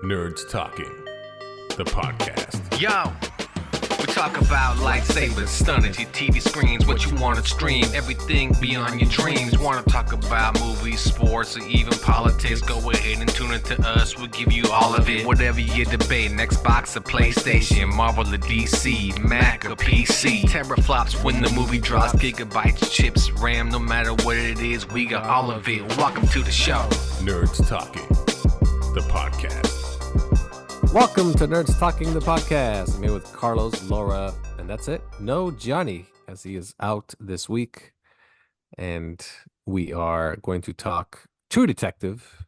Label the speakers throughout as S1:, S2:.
S1: Nerds Talking, the podcast.
S2: Yo, we talk about lightsabers, stunning your TV screens, what you want to stream, everything beyond your dreams. Want to talk about movies, sports, or even politics? Go ahead and tune into us. We'll give you all of it. Whatever you're debating, Xbox or PlayStation, Marvel or DC, Mac or PC. Teraflops when the movie drops, gigabytes, chips, RAM, no matter what it is, we got all of it. Welcome to the show.
S1: Nerds Talking, the podcast.
S3: Welcome to Nerds Talking, the podcast. I'm here with Carlos, Laura, and that's it. No Johnny, as he is out this week. And we are going to talk True Detective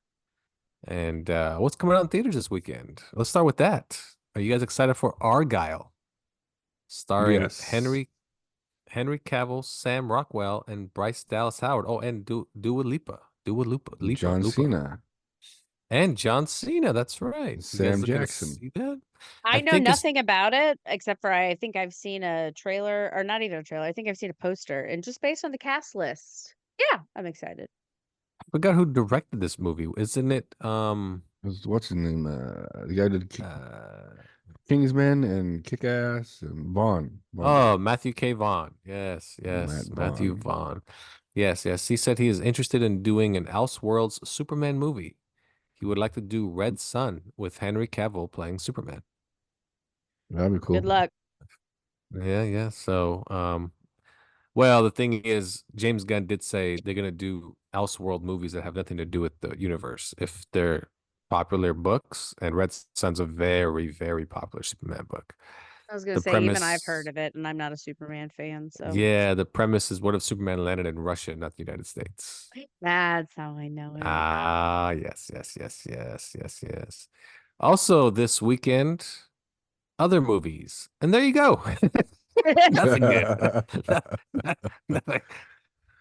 S3: and what's coming out in theaters this weekend. Let's start with that. Are you guys excited for Argyle? Starring Henry Cavill, Sam Rockwell, and Bryce Dallas Howard. Oh, and Dua Lipa.
S4: John Cena.
S3: And John Cena, that's right.
S4: Sam Jackson.
S3: See that?
S5: I know nothing about it except for I think I've seen a trailer, or not even a trailer. I think I've seen a poster, and just based on the cast list, yeah, I'm excited.
S3: I forgot who directed this movie. Isn't it?
S4: What's his name? The guy did Kingsman and Kick-Ass and Vaughn.
S3: Oh, Matthew K. Vaughn. Yes,
S4: Matt
S3: Matthew Vaughn. Yes. He said he is interested in doing an Elseworlds Superman movie. He would like to do Red Sun with Henry Cavill playing Superman.
S4: That'd be cool.
S5: Good luck.
S3: Yeah. So, well, the thing is, James Gunn did say they're going to do Elseworld movies that have nothing to do with the universe if they're popular books, and Red Sun's a very, very popular Superman book.
S5: I was going to say, even I've heard of it, and I'm not a Superman fan. So
S3: yeah, the premise is, what if Superman landed in Russia, not the United States?
S5: That's how I know it.
S3: Ah, yes. Also, this weekend, other movies, and there you go. Nothing good.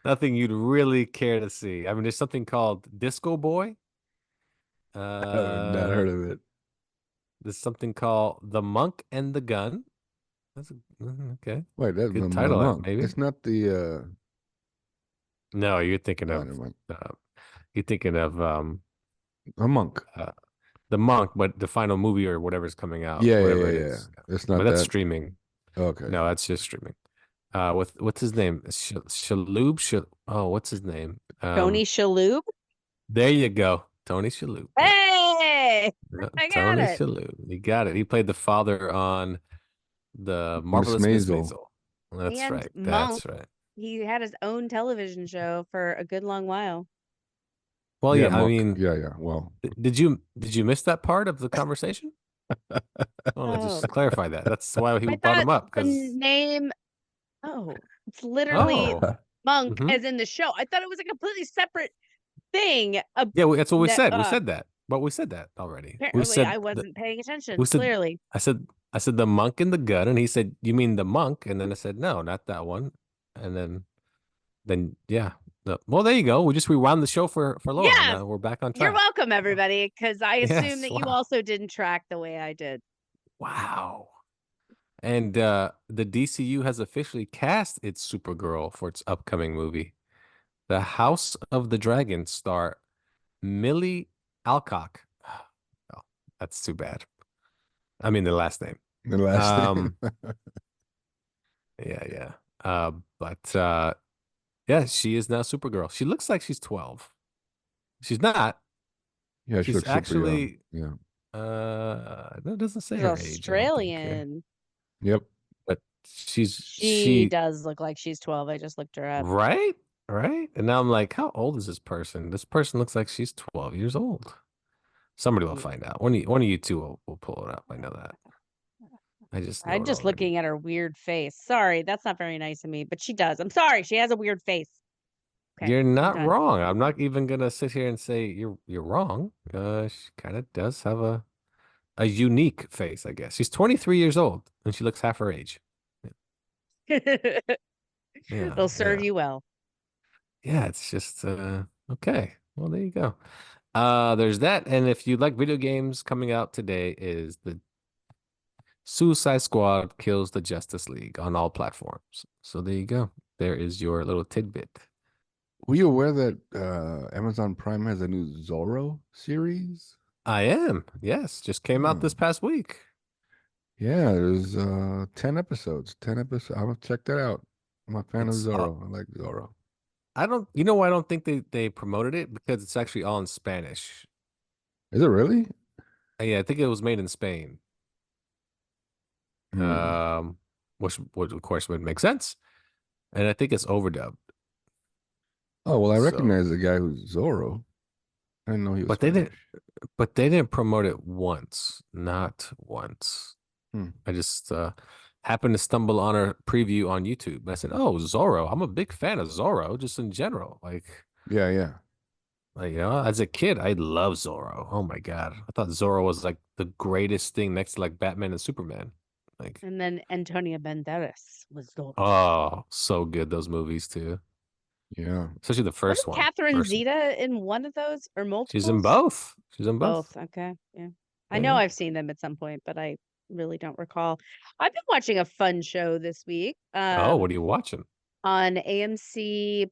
S3: Nothing you'd really care to see. I mean, there's something called Disco Boy.
S4: I've not heard of it.
S3: There's something called The Monk and the Gun. That's okay.
S4: Wait, that's
S3: Good
S4: the
S3: title,
S4: Monk.
S3: maybe.
S4: It's not the.
S3: No, you're thinking
S4: Oh,
S3: of.
S4: never mind.
S3: You're thinking of
S4: A monk.
S3: The Monk, but the final movie or whatever's coming out.
S4: Yeah.
S3: It's
S4: It's not
S3: but
S4: that.
S3: that's streaming.
S4: Okay.
S3: No, that's just streaming. What's his name? Shalhoub. Oh, what's his name?
S5: Tony Shalhoub.
S3: There you go, Tony Shalhoub.
S5: Hey,
S3: Yeah,
S5: I got
S3: Tony
S5: it.
S3: Shalhoub. You got it. He played the father on the Marvelous
S4: Miss
S3: Miss
S4: Maisel.
S3: Maisel. That's
S5: And
S3: right.
S5: Monk.
S3: That's right.
S5: He had his own television show for a good long while.
S3: Well, yeah. I
S4: Monk.
S3: mean,
S4: Yeah. Well,
S3: did you miss that part of the conversation? I want to
S5: Oh.
S3: just clarify that. That's why he
S5: I
S3: brought him
S5: thought
S3: up.
S5: the
S3: Because
S5: name. Oh, it's literally Monk,
S3: Mhm.
S5: as in the show. I thought it was a completely separate thing.
S3: yeah, that's what we
S5: that-
S3: said. We said that, but we said that already. We
S5: Apparently,
S3: said
S5: I wasn't paying attention.
S3: we said-
S5: Clearly,
S3: I said The Monk and the Gun, and he said, "You mean the Monk?" And then I said, "No, not that one." And then yeah. Well, there you go. We just rewound the show for Laura.
S5: Yes.
S3: Now we're back on track.
S5: you're welcome, everybody, because I assume
S3: Yes,
S5: that you
S3: wow.
S5: also didn't track the way I did.
S3: Wow. And the DCU has officially cast its Supergirl for its upcoming movie. The House of the Dragon star Millie Alcock. Oh, that's too bad. I mean, the last name.
S4: the last thing.
S3: Yeah. But yeah, she is now Supergirl. She looks like she's 12. She's not.
S4: Yeah, she
S3: She's
S4: looks super
S3: actually
S4: young.
S3: that doesn't say
S5: She's
S3: her age. I don't think.
S5: Australian.
S4: Yeah. Yep.
S3: But
S5: She does look like she's 12. I just looked her up.
S3: Right. And now I'm like, how old is this person? This person looks like she's 12 years old. Somebody will find out. One of you two will pull it up. I know that. I'm just
S5: looking at her weird face. Sorry, that's not very nice of me, but she does. I'm sorry. She has a weird face. Okay,
S3: You're
S5: I'm
S3: not
S5: done.
S3: wrong. I'm not even gonna sit here and say you're wrong. She kind of does have a unique face, I guess. She's 23 years old and she looks half her age. Yeah,
S5: It'll serve you well.
S3: Yeah, it's just okay. Well, there you go. There's that, and if you like video games, coming out today is the Suicide Squad Kills the Justice League on all platforms. So there you go. There is your little tidbit.
S4: Were you aware that Amazon Prime has a new Zorro series?
S3: I am. Yes, just came out this
S4: Oh.
S3: past week.
S4: Yeah, there's 10 episodes. 10 episodes. I'm gonna check that out. I'm a fan of
S3: It's
S4: Zorro. I like Zorro.
S3: I don't you know why I don't think they promoted it because it's actually all in Spanish.
S4: Is it really?
S3: Yeah, I think it was made in Spain.
S4: Hmm.
S3: Um, which of course would make sense. And I think it's overdubbed.
S4: Oh, well, I
S3: So,
S4: recognize the guy who's Zorro. I didn't know he was
S3: but they didn't
S4: Spanish.
S3: but they didn't promote it once, not once.
S4: Hmm.
S3: I just happened to stumble on a preview on YouTube. And I said, "Oh, Zorro. I'm a big fan of Zorro just in general."
S4: Yeah, yeah.
S3: As a kid, I love Zorro. Oh my God. I thought Zorro was like the greatest thing next to like Batman and Superman. Like,
S5: And then Antonio Banderas was Zorro.
S3: oh, so good those movies too.
S4: Yeah.
S3: Especially the first
S5: Wasn't
S3: one.
S5: Catherine
S3: First,
S5: Zeta in one of those or
S3: she's in
S5: multiples?
S3: both. She's in both.
S5: Both. Okay. Yeah. I
S3: Yeah,
S5: know
S3: yeah.
S5: I've seen them at some point, but I really don't recall. I've been watching a fun show this week.
S3: Oh, what are you watching?
S5: On AMC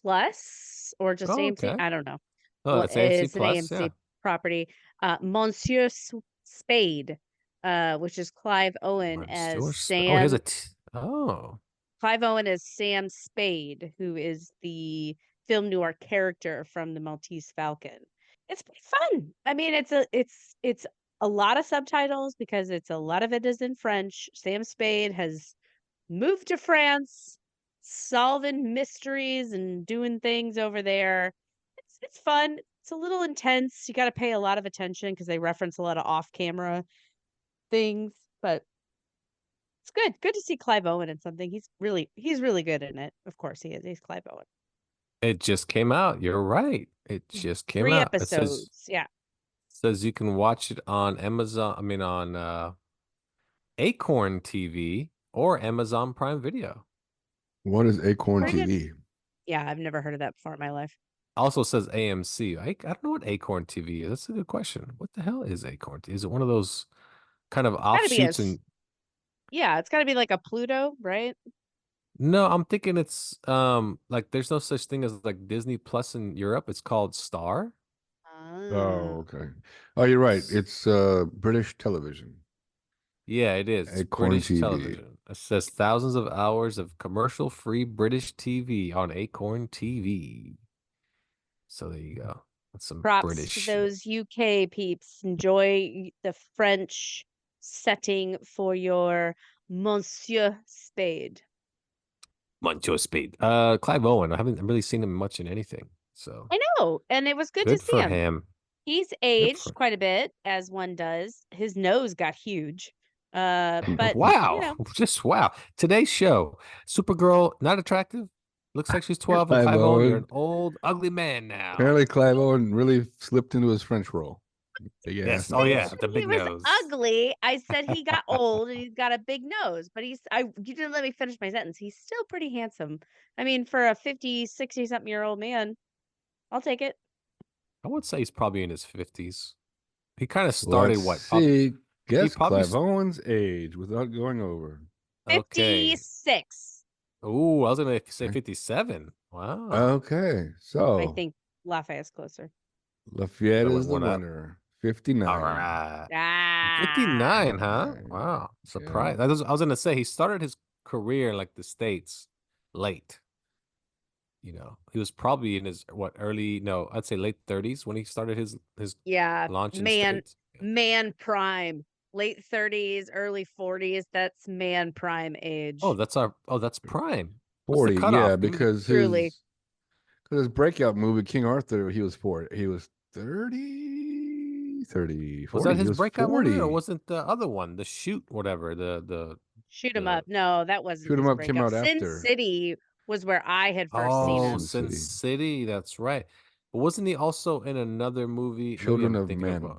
S5: Plus or just
S3: Oh,
S5: AMC.
S3: okay.
S5: I don't know.
S3: Oh,
S5: Well,
S3: that's AMC
S5: it's an
S3: Plus. Yeah.
S5: AMC property. Monsieur Spade, which is Clive Owen as
S3: Oh, here's
S5: Sam.
S3: oh,
S5: Clive Owen as Sam Spade, who is the film noir character from the Maltese Falcon. It's pretty fun. I mean, it's a lot of subtitles because it's a lot of it is in French. Sam Spade has moved to France, solving mysteries and doing things over there. It's fun. It's a little intense. You got to pay a lot of attention because they reference a lot of off-camera things, but it's good. Good to see Clive Owen in something. He's really good in it. Of course he is. He's Clive Owen.
S3: it just came out. You're right. It just came
S5: 3
S3: out. It says
S5: episodes. Yeah.
S3: says you can watch it on Amazon. I mean, on Acorn TV or Amazon Prime Video.
S4: What is Acorn
S5: Pretty good.
S4: TV?
S5: Yeah, I've never heard of that before in my life.
S3: Also says AMC. I don't know what Acorn TV is. That's a good question. What the hell is Acorn TV? Is it one of those kind of
S5: Gotta be
S3: offshoots? And
S5: yeah, it's gotta be like a Pluto, right?
S3: no, I'm thinking it's like there's no such thing as like Disney Plus in Europe. It's called Star.
S4: Oh,
S5: Ah.
S4: okay. Oh, you're right. It's British television.
S3: Yeah, it is. It's
S4: Acorn
S3: British
S4: TV.
S3: television. It says thousands of hours of commercial-free British TV on Acorn TV. So there you go. That's some
S5: Props
S3: British
S5: to
S3: shit.
S5: those UK peeps. Enjoy the French setting for your Monsieur Spade.
S3: Muncho Speed. Clive Owen. I haven't really seen him much in anything. So
S5: I know, and it was good to
S3: good
S5: see
S3: for
S5: him.
S3: him.
S5: He's
S3: Good
S5: aged
S3: for
S5: quite a bit, as one does. His nose got huge. But you
S3: wow.
S5: know,
S3: Just wow. Today's show. Supergirl, not attractive. Looks like she's 12 and
S4: Clive
S3: Clive Owen. You're an
S4: Owen.
S3: old, ugly man now.
S4: Apparently, Clive Owen really slipped into his French role. Big ass
S3: Yes. Oh
S5: I
S3: yeah,
S4: nose.
S3: the
S5: said he
S3: big
S5: was
S3: nose.
S5: ugly. I said he got old and he's got a big nose, but you didn't let me finish my sentence. He's still pretty handsome. I mean, for a 50, 60 something year old man, I'll take it.
S3: I would say he's probably in his 50s. He kind of started
S4: Let's
S3: what? Probably
S4: see.
S3: he
S4: Guess
S3: probably
S4: Clive Owen's age without going over.
S3: okay.
S5: 56.
S3: Ooh, I was gonna say
S4: Okay.
S3: 57. Wow.
S4: Okay.
S5: I
S4: So
S5: think Lafayette's closer.
S4: Lafayette
S3: That went
S4: is the
S3: one up.
S4: winner.
S3: All
S4: 59.
S3: right.
S5: Ah.
S3: 59, huh?
S4: 59.
S3: Wow.
S4: Yeah.
S3: Surprise. I was gonna say he started his career in like the States late. He was probably in his early, no, I'd say late 30s when he started his
S5: Yeah,
S3: launch in
S5: man,
S3: States. Yeah.
S5: man prime. Late 30s, early 40s. That's man prime age.
S3: That's prime. What's the
S4: 40. Yeah,
S3: cutoff? Give me
S4: because
S5: Truly.
S4: his breakout movie, King Arthur, he was 30, 30,
S3: Was
S4: 40.
S3: that
S4: He
S3: his
S4: was
S3: breakout movie or
S4: 40.
S3: wasn't the other one, the shoot, whatever,
S5: Shoot 'em
S3: the
S5: up. No, that wasn't
S4: Shoot 'em
S5: his
S4: Up came
S5: breakout.
S4: out
S5: Sin
S4: after.
S5: City was where I had first seen
S3: Oh,
S4: Sin
S5: him.
S3: Sin
S4: City.
S3: City, that's right. But wasn't he also in another movie? Maybe
S4: Children
S3: I'm
S4: of
S3: thinking of
S4: Men.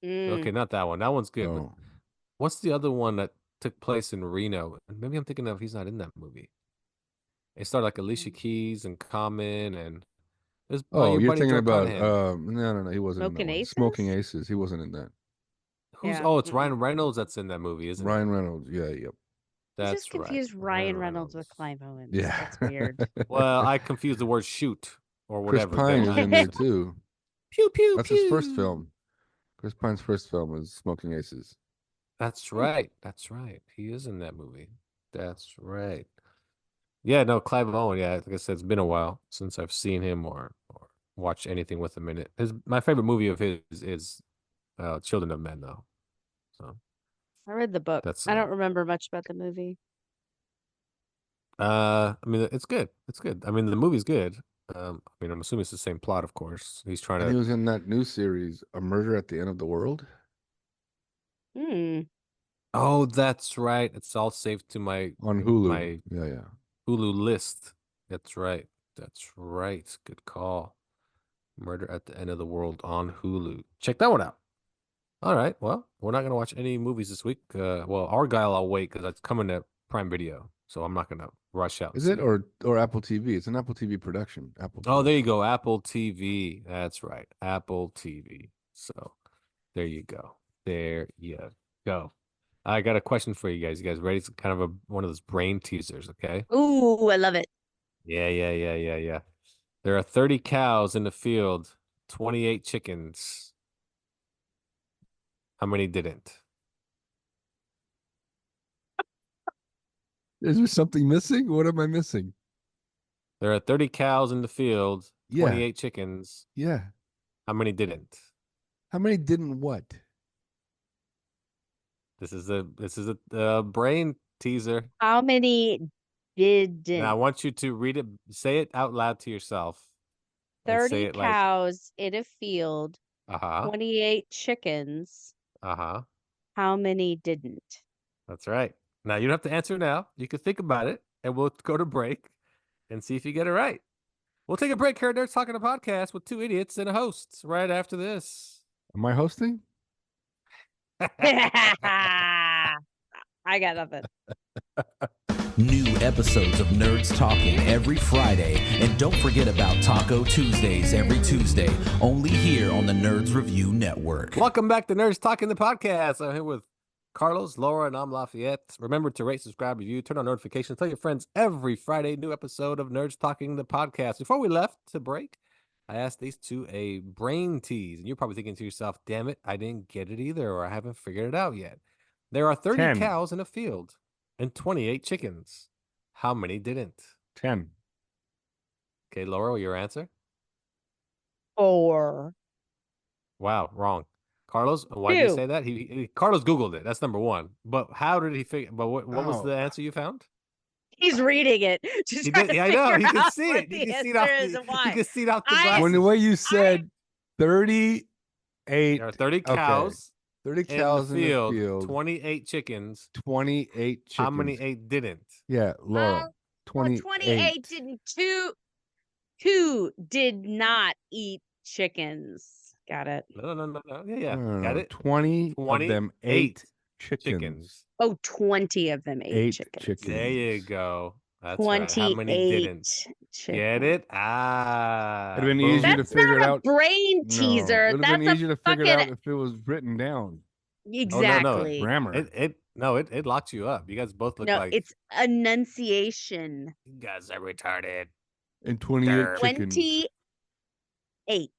S5: Mm,
S3: okay, not that one. That one's good, but
S4: Oh.
S3: what's the other one that took place in Reno? Maybe I'm thinking of he's not in that movie. It started like Alicia Keys and Common and it was
S4: Oh,
S3: your
S4: you're
S3: buddy
S4: thinking
S3: Joe
S4: about
S3: Conahan.
S4: no, he wasn't in that
S5: Smoking
S4: one. Smoking
S5: Aces?
S4: Aces. He wasn't in that.
S5: Yeah.
S3: Oh, it's Ryan Reynolds that's in that movie, isn't it?
S4: Ryan Reynolds. Yeah, yep.
S5: You just
S3: That's right.
S5: confused Ryan
S3: Ryan
S5: Reynolds with
S3: Reynolds.
S5: Clive Owens.
S4: Yeah.
S5: That's weird.
S3: Well, I confused the word shoot or
S4: Chris
S3: whatever.
S4: Pine
S3: Gun
S4: is in there
S3: Rider.
S4: too.
S3: Pew pew
S4: That's his first
S3: pew.
S4: film. Chris Pine's first film was Smoking Aces.
S3: That's right. That's right. He is in that movie. That's right. Yeah, no, Clive Owen. Yeah, like I said, it's been a while since I've seen him or watched anything with him in it. My favorite movie of his is Children of Men, though. So
S5: I read the book.
S3: that's
S5: I don't remember much about the movie.
S3: I mean, it's good. It's good. I mean, the movie's good. I mean, I'm assuming it's the same plot, of course. He's trying
S4: And he
S3: to.
S4: was in that new series, A Murder at the End of the World.
S5: Hmm.
S3: Oh, that's right. It's all saved to my
S4: On Hulu.
S3: my
S4: Yeah.
S3: Hulu list. That's right. That's right. Good call. Murder at the End of the World on Hulu. Check that one out. All right. Well, we're not gonna watch any movies this week. Well, Argyle, I'll wait because it's coming to Prime Video, so I'm not gonna rush out and
S4: Is
S3: see
S4: it
S3: it.
S4: or Apple TV? It's an Apple TV production. Apple
S3: Oh,
S4: Plus.
S3: there you go. Apple TV. That's right. Apple TV. So there you go. There you go. I got a question for you guys. You guys ready? It's kind of one of those brain teasers, okay?
S5: Ooh, I love it.
S3: Yeah. There are 30 cows in the field, 28 chickens. How many didn't?
S4: Is there something missing? What am I missing?
S3: There are 30 cows in the field,
S4: Yeah.
S3: 28 chickens.
S4: Yeah.
S3: How many didn't?
S4: How many didn't what?
S3: This is a brain teaser.
S5: How many
S3: Now I
S5: didn't?
S3: want you to read it, say it out loud to yourself, and say
S5: 30
S3: it like,
S5: cows in a field,
S3: uh-huh,
S5: 28 chickens.
S3: uh-huh.
S5: How many didn't?
S3: That's right. Now you don't have to answer now. You can think about it, and we'll go to break and see if you get it right. We'll take a break here. Nerds Talking a Podcast with two idiots and a host right after this.
S4: Am I hosting?
S5: I got nothing.
S6: New episodes of Nerds Talking every Friday. And don't forget about Taco Tuesdays every Tuesday, only here on the Nerds Review Network.
S3: Welcome back to Nerds Talking the Podcast. I'm here with Carlos, Laura, and I'm Lafayette. Remember to rate, subscribe, review, turn on notifications. Tell your friends every Friday, new episode of Nerds Talking the Podcast. Before we left to break, I asked these two a brain tease. And you're probably thinking to yourself, damn it, I didn't get it either, or I haven't figured it out yet. There are 30
S4: 10.
S3: cows in a field and 28 chickens. How many didn't?
S4: 10.
S3: Okay, Laura, your answer?
S5: 4.
S3: Wow, wrong. Carlos, why did he
S5: 2.
S3: say that? Carlos Googled it. That's number one. But how did he figure? But what was
S4: Oh.
S3: the answer you found?
S5: He's reading it. To
S3: He
S5: try
S3: did.
S5: to
S3: Yeah, I know.
S5: figure
S3: You can
S5: out
S3: see
S5: what
S3: it. You
S5: the
S3: can see it
S5: answer
S3: off
S5: is
S3: the.
S5: and why.
S3: You can see it off the
S5: I-
S3: glasses.
S4: When the way you said 38,
S3: There are 30
S4: okay.
S3: cows
S4: 30
S3: in
S4: cows
S3: the field, 28 chickens.
S4: 28 chickens.
S3: How many didn't?
S4: Yeah, Laura. 28.
S5: 28 didn't. Two did not eat chickens. Got it.
S3: No. Yeah.
S4: No,
S3: Got it.
S4: 20 of them
S3: 28
S4: ate chickens.
S5: Oh, 20 of them ate
S4: Eight
S5: chickens.
S4: chickens.
S3: There you go. That's right. How many
S5: 28
S3: didn't?
S5: chickens.
S3: Get it? Ah.
S4: It'd been
S3: boom.
S4: easier to
S5: That's
S4: figure
S5: not
S4: it
S5: a
S4: out.
S5: brain
S4: No,
S5: teaser.
S4: it'd have been
S5: That's
S4: easier to
S5: a
S4: figure it out
S5: fucking
S4: if it was written down.
S5: exactly.
S4: Grammar.
S3: It locks you up. You guys both look
S5: No,
S3: like
S5: it's enunciation.
S3: you guys are retarded.
S4: And 28
S3: Derp.
S4: chickens.
S5: 28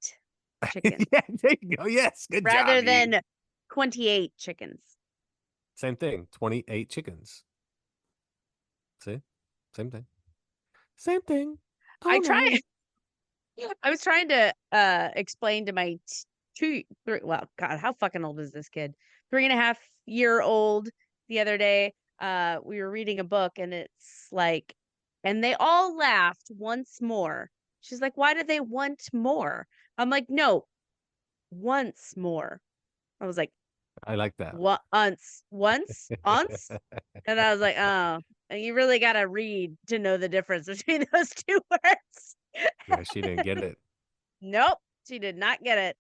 S5: chickens
S3: Yeah, there you go. Yes, good
S5: rather
S3: job.
S5: than 28 chickens.
S3: Same thing. 28 chickens. See, same thing. Same thing.
S5: I
S3: Oh, no.
S5: tried. I was trying to explain to my 3. Well, God, how fucking old is this kid? 3.5-year-old the other day. We were reading a book and it's like, and they all laughed once more. She's like, why do they want more? I'm like, no, once more. I was like,
S3: I like that.
S5: once, and I was like, oh, you really got to read to know the difference between those two words.
S3: Yeah, she didn't get it.
S5: Nope, she did not get it.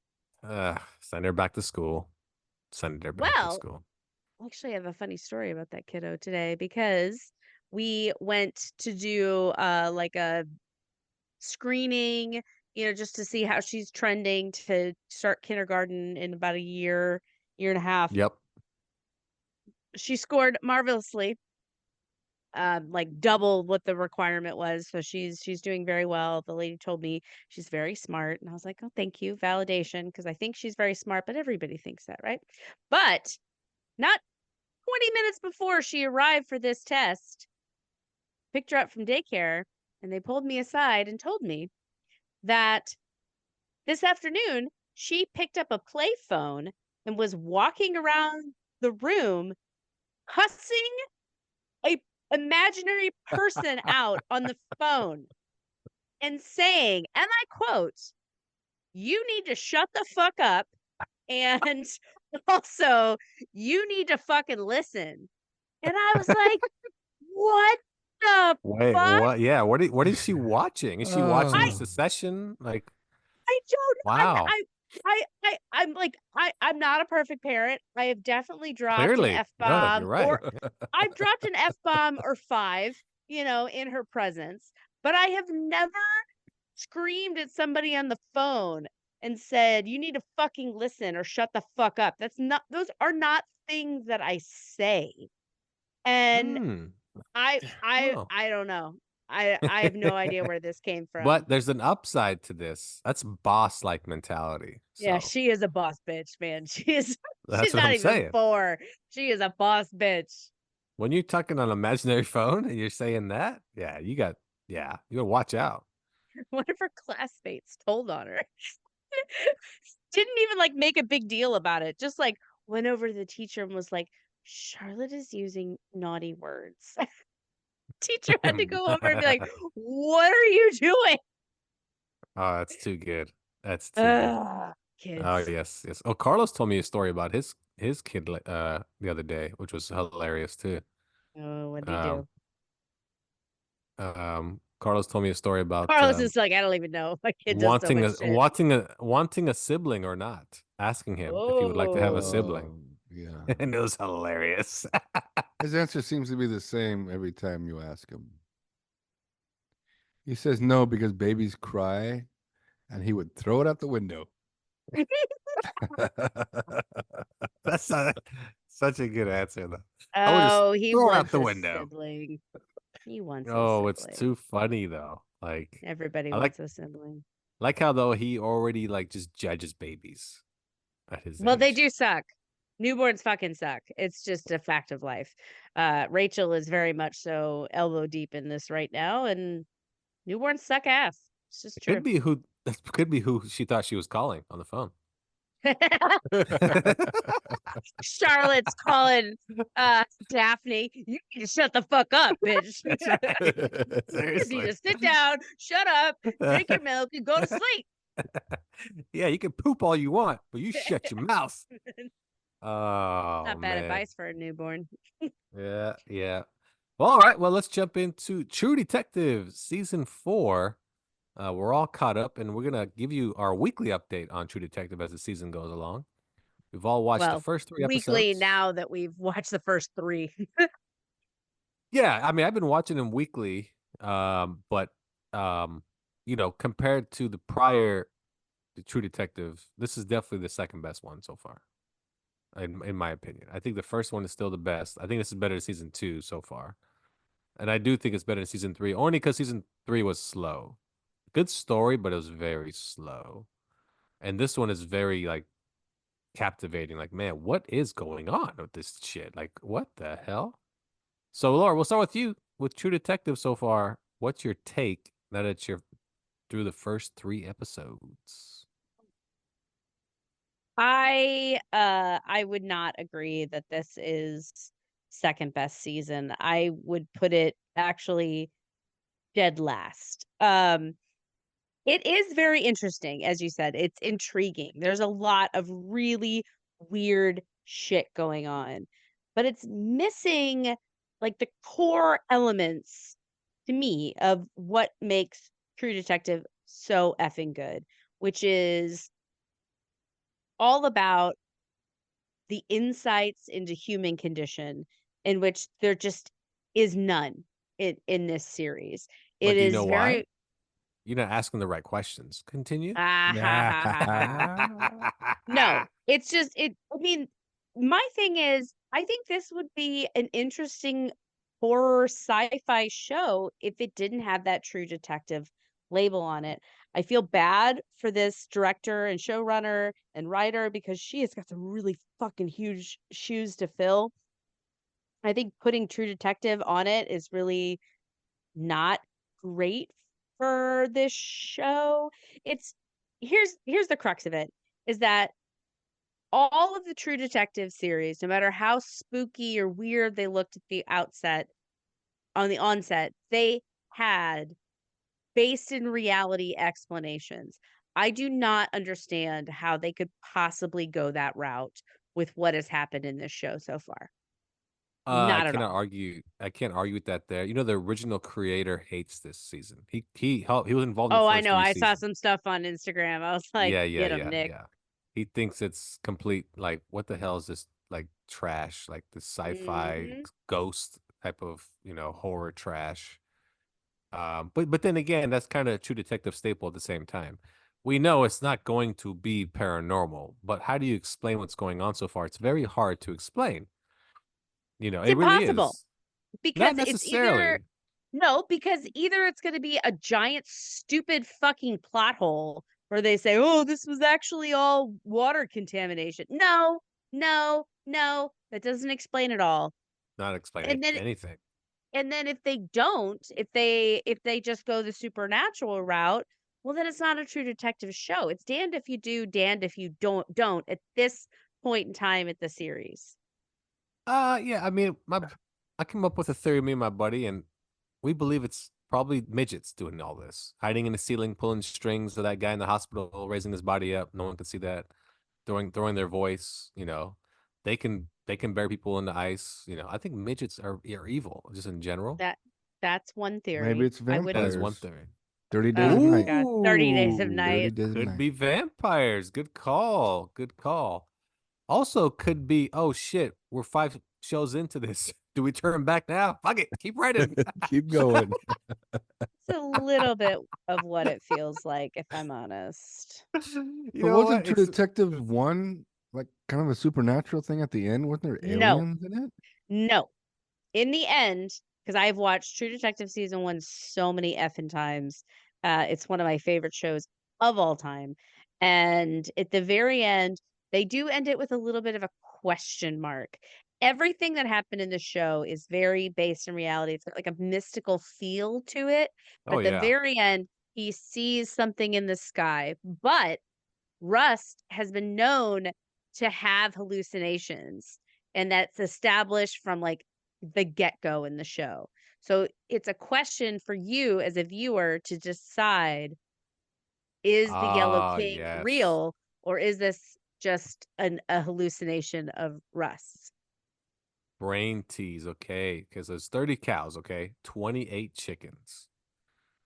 S3: Send her back to school. Send her back to
S5: Well,
S3: school.
S5: Actually, I have a funny story about that kiddo today because we went to do like a screening, just to see how she's trending to start kindergarten in about a year and a half.
S3: Yep.
S5: She scored marvelously. like double what the requirement was. So she's doing very well. The lady told me she's very smart, and I was like, oh, thank you, validation, because I think she's very smart, but everybody thinks that, right? But not 20 minutes before she arrived for this test, picked her up from daycare, and they pulled me aside and told me that this afternoon she picked up a play phone and was walking around the room cussing a imaginary person out on the phone and saying, and I quote, "You need to shut the fuck up, and also you need to fucking listen." And I was like, what the
S3: Wait,
S5: fuck?
S3: what? Yeah, what is she watching? Is she watching Secession? Like,
S5: I don't.
S3: wow.
S5: I'm like, I'm not a perfect parent. I have definitely dropped an
S3: Clearly, no,
S5: F-bomb,
S3: you're right.
S5: or I've dropped an F-bomb or 5, in her presence, but I have never screamed at somebody on the phone and said, "You need to fucking listen or shut the fuck up." Those are not things that I say. And
S3: Hmm.
S5: I I
S3: Oh.
S5: I don't know. I have no idea where this came from.
S3: But there's an upside to this. That's boss-like mentality.
S5: Yeah,
S3: So
S5: she is a boss bitch, man. She's
S3: that's what
S5: not
S3: I'm
S5: even
S3: saying.
S5: 4. She is a boss bitch.
S3: When you're talking on an imaginary phone and you're saying that, you gotta watch out.
S5: One of her classmates told on her. Didn't even like make a big deal about it. Just like went over to the teacher and was like, "Charlotte is using naughty words." Teacher had to go over and be like, "What are you doing?"
S3: Oh, that's too good. That's too good. Oh,
S5: Kids.
S3: yes. Oh, Carlos told me a story about his kid the other day, which was hilarious too.
S5: Oh, what'd he
S3: Um,
S5: do?
S3: Carlos told me a story about
S5: Carlos is like, I don't even know. My kid does so
S3: wanting
S5: much
S3: a
S5: shit.
S3: wanting a sibling or not, asking him if he would like to have a sibling.
S4: Yeah.
S3: And it was hilarious.
S4: His answer seems to be the same every time you ask him. He says no because babies cry, and he would throw it out the window.
S3: That's such a good answer, though. I would just
S5: Oh, he
S3: throw it out
S5: wants
S3: the
S5: a
S3: window.
S5: sibling. He wants a
S3: Oh, it's
S5: sibling.
S3: too funny though. Like
S5: Everybody
S3: I like
S5: wants a sibling.
S3: how though he already like just judges babies at his
S5: Well, they
S3: age.
S5: do suck. Newborns fucking suck. It's just a fact of life. Rachel is very much so elbow deep in this right now, and newborns suck ass. It's just
S3: It
S5: true.
S3: could be who she thought she was calling on the phone.
S5: Charlotte's calling Daphne. You need to shut the fuck up, bitch.
S3: That's right.
S5: You need
S3: Seriously.
S5: to sit down, shut up, drink your milk, and go to sleep.
S3: Yeah, you can poop all you want, but you shut your mouth. Oh,
S5: Not bad
S3: man.
S5: advice for a newborn.
S3: Yeah. Well, all right. Well, let's jump into True Detective season 4. We're all caught up, and we're gonna give you our weekly update on True Detective as the season goes along. We've all watched the
S5: Well,
S3: first 3
S5: weekly
S3: episodes.
S5: now that we've watched the first 3.
S3: Yeah, I mean, I've been watching them weekly, but compared to the prior True Detective, this is definitely the second best one so far, in my opinion. I think the first one is still the best. I think this is better than season 2 so far, and I do think it's better than season 3, only because season 3 was slow. Good story, but it was very slow, and this one is very like captivating. Like, man, what is going on with this shit? Like, what the hell? So, Laura, we'll start with you with True Detective so far. What's your take now that you're through the first 3 episodes?
S5: I would not agree that this is second best season. I would put it actually dead last. It is very interesting, as you said. It's intriguing. There's a lot of really weird shit going on, but it's missing like the core elements to me of what makes True Detective so effing good, which is all about the insights into human condition, in which there just is none in this series.
S3: But
S5: It
S3: do you
S5: is
S3: know why?
S5: very
S3: You're not asking the right questions. Continue.
S5: ah, ha, ha, ha, ha. No, it's just I mean, my thing is, I think this would be an interesting horror sci-fi show if it didn't have that True Detective label on it. I feel bad for this director and showrunner and writer because she has got some really fucking huge shoes to fill. I think putting True Detective on it is really not great for this show. It's here's the crux of it is that all of the True Detective series, no matter how spooky or weird they looked at the onset, they had based in reality explanations. I do not understand how they could possibly go that route with what has happened in this show so far.
S3: I
S5: Not at
S3: cannot
S5: all.
S3: argue. I can't argue with that. There, the original creator hates this season. He helped. He was involved in the
S5: Oh, I
S3: first
S5: know.
S3: three
S5: I saw
S3: seasons.
S5: some stuff on Instagram. I was like,
S3: Yeah, yeah,
S5: "Get him,
S3: yeah,
S5: Nick."
S3: yeah. He thinks it's complete. Like, what the hell is this? Like trash. Like the sci-fi
S5: Mhm.
S3: ghost type of horror trash. But then again, that's kind of a True Detective staple at the same time. We know it's not going to be paranormal, but how do you explain what's going on so far? It's very hard to explain.
S5: It's
S3: It really
S5: impossible
S3: is. Not
S5: because it's either
S3: necessarily.
S5: no, because either it's gonna be a giant, stupid fucking plot hole where they say, "Oh, this was actually all water contamination." No, no, no, that doesn't explain it all.
S3: Not explain
S5: And then
S3: anything.
S5: if they don't, if they just go the supernatural route, well, then it's not a True Detective show. It's damned if you do, damned if you don't at this point in time at the series.
S3: Yeah, I mean, I came up with a theory, me and my buddy, and we believe it's probably midgets doing all this, hiding in the ceiling, pulling strings of that guy in the hospital, raising his body up. No one could see that. Throwing their voice. They can bury people in the ice. I think midgets are evil, just in general.
S5: That that's one
S4: Maybe
S5: theory.
S4: it's
S5: I would
S3: That is one
S4: vampires.
S3: theory.
S4: 30 Days
S5: oh
S4: of
S5: my
S4: Night.
S5: god. 30 Days of
S3: Ooh,
S4: 30
S5: Night.
S4: Days of
S3: could
S4: Night.
S3: be vampires. Good call. Good call. Also, could be. Oh shit, we're 5 shows into this. Do we turn back now? Fuck it. Keep writing.
S4: Keep going.
S5: It's a little bit of what it feels like, if I'm honest.
S3: You
S4: But
S3: know
S4: wasn't
S3: what?
S4: True
S3: It's
S4: Detective 1 like kind of a supernatural thing at the end? Wasn't there
S5: No,
S4: aliens in it?
S5: no. In the end, because I've watched True Detective season 1 so many effing times, it's one of my favorite shows of all time, and at the very end, they do end it with a little bit of a question mark. Everything that happened in the show is very based in reality, it's got, like, a mystical feel to it,
S3: oh
S5: but the
S3: yeah.
S5: very end, he sees something in the sky, but Rust has been known to have hallucinations, and that's established from, like, the get-go in the show. So, it's a question for you as a viewer to decide, is the Yellow
S3: Ah,
S5: King
S3: yes.
S5: real, or is this just a hallucination of Rust?
S3: Brain tease, okay? Because there's 30 cows, okay? 28 chickens.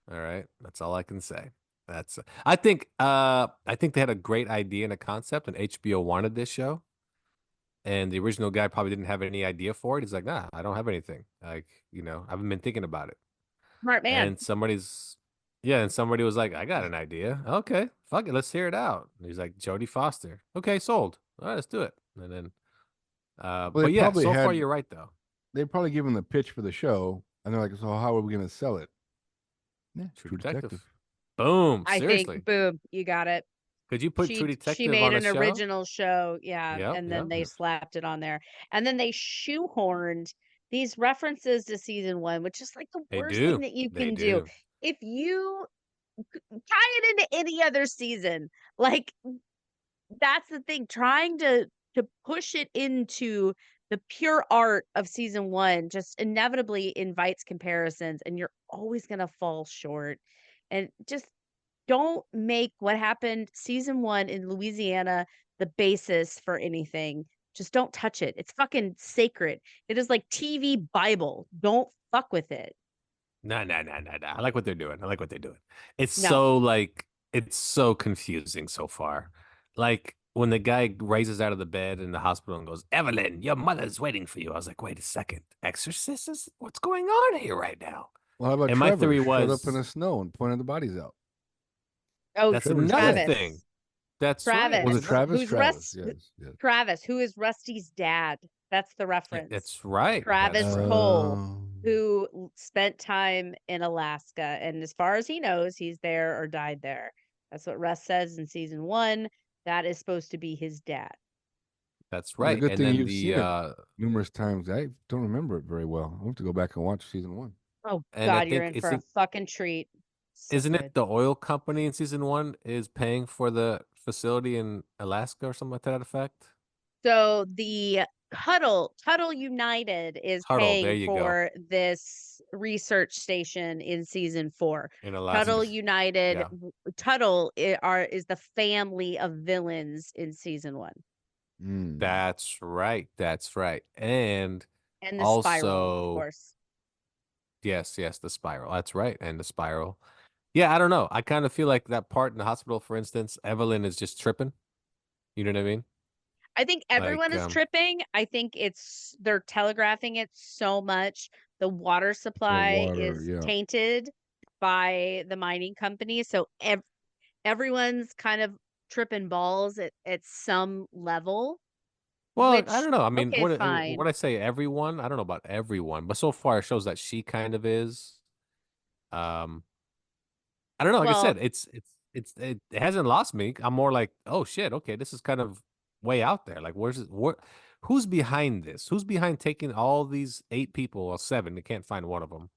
S3: All right. That's all I can say. I think they had a great idea and a concept, and HBO wanted this show. And the original guy probably didn't have any idea for it. He's like, nah, I don't have anything. Like, I haven't been thinking about it.
S5: Smart man.
S3: And somebody was like, I got an idea. Okay, fuck it, let's hear it out. And he's like, Jodie Foster. Okay, sold. All right, let's do it. And then,
S4: Well,
S3: but yeah, so far you're right though.
S4: they probably give them the pitch for the show, and they're like, "So how are we going to sell it?" Yeah,
S3: True
S4: True Detective.
S3: Detective. Boom.
S5: I think,
S3: Seriously,
S5: boom, you got it.
S3: could you put True
S5: She
S3: Detective
S5: made
S3: on a
S5: an
S3: show?
S5: original show, yeah,
S3: Yep,
S5: and then
S3: yep.
S5: they slapped it on there, and then they shoehorned these references to season 1, which is, like, the
S3: They
S5: worst thing
S3: do.
S5: that you
S3: They
S5: can do.
S3: do.
S5: If you tie it into any other season, like, that's the thing, trying to push it into the pure art of season 1 just inevitably invites comparisons, and you're always gonna fall short, and just don't make what happened season 1 in Louisiana the basis for anything. Just don't touch it. It's fucking sacred. It is like TV Bible. Don't fuck with it.
S3: No, no, no, no, no. I like what they're doing. I like what they're doing.
S5: No.
S3: It's so confusing so far. Like when the guy raises out of the bed in the hospital and goes, Evelyn, your mother's waiting for you. I was like, wait a second. Exorcist is what's going on here right now?
S4: Well, how about
S3: And my
S4: Trevor?
S3: theory
S4: Showed up in
S3: was
S4: the snow and pointed the bodies out.
S5: Oh,
S3: that's
S4: Trevor's
S3: another
S4: dead.
S3: thing.
S5: Travis.
S3: That's right.
S4: Was it
S5: Travis.
S4: Travis?
S5: Who's
S4: Travis.
S5: Rust
S4: Yes. Yes.
S5: Travis, who is Rusty's dad. That's the reference.
S3: That's right. That's
S5: Travis
S3: right.
S5: Cole. who spent time in Alaska. And as far as he knows, he's there or died there. That's what Russ says in season 1. That is supposed to be his dad.
S3: That's
S4: Well, the
S3: right.
S4: good
S3: And
S4: thing
S3: then
S4: you've seen it numerous times. I don't remember it very well. I'll have to go back and watch season 1.
S5: Oh
S3: and I
S5: God, you're
S3: think
S5: in for a fucking treat. So
S3: isn't
S5: good.
S3: it the oil company in season 1 is paying for the facility in Alaska or something like that effect?
S5: So the Tuttle United is
S3: Tuttle, there
S5: paying
S3: you go.
S5: for this research station in season 4.
S3: In Alaska.
S5: Tuttle United,
S3: Yeah.
S5: Tuttle is the family of villains in season 1,
S4: Mm.
S3: That's right. That's right. And
S5: and the Spiral, of
S3: also,
S5: course.
S3: yes, the spiral. That's right. And the spiral. Yeah, I don't know. I kind of feel like that part in the hospital, for instance, Evelyn is just tripping. You know what I mean?
S5: I think everyone
S3: Like,
S5: is tripping. I think they're telegraphing it so much. The water
S4: The
S5: supply
S4: water,
S5: is
S4: yeah.
S5: tainted by the mining company, so everyone's kind of tripping balls at some level.
S3: well,
S5: Which,
S3: I don't know. I mean,
S5: okay, fine.
S3: when I say everyone, I don't know about everyone, but so far it shows that she kind of is. Um, I don't know. Like I
S5: Well,
S3: said, it hasn't lost me. I'm more like, oh shit, okay, this is kind of way out there. Like, who's behind this? Who's behind taking all these 8 people or 7? They can't find one of them,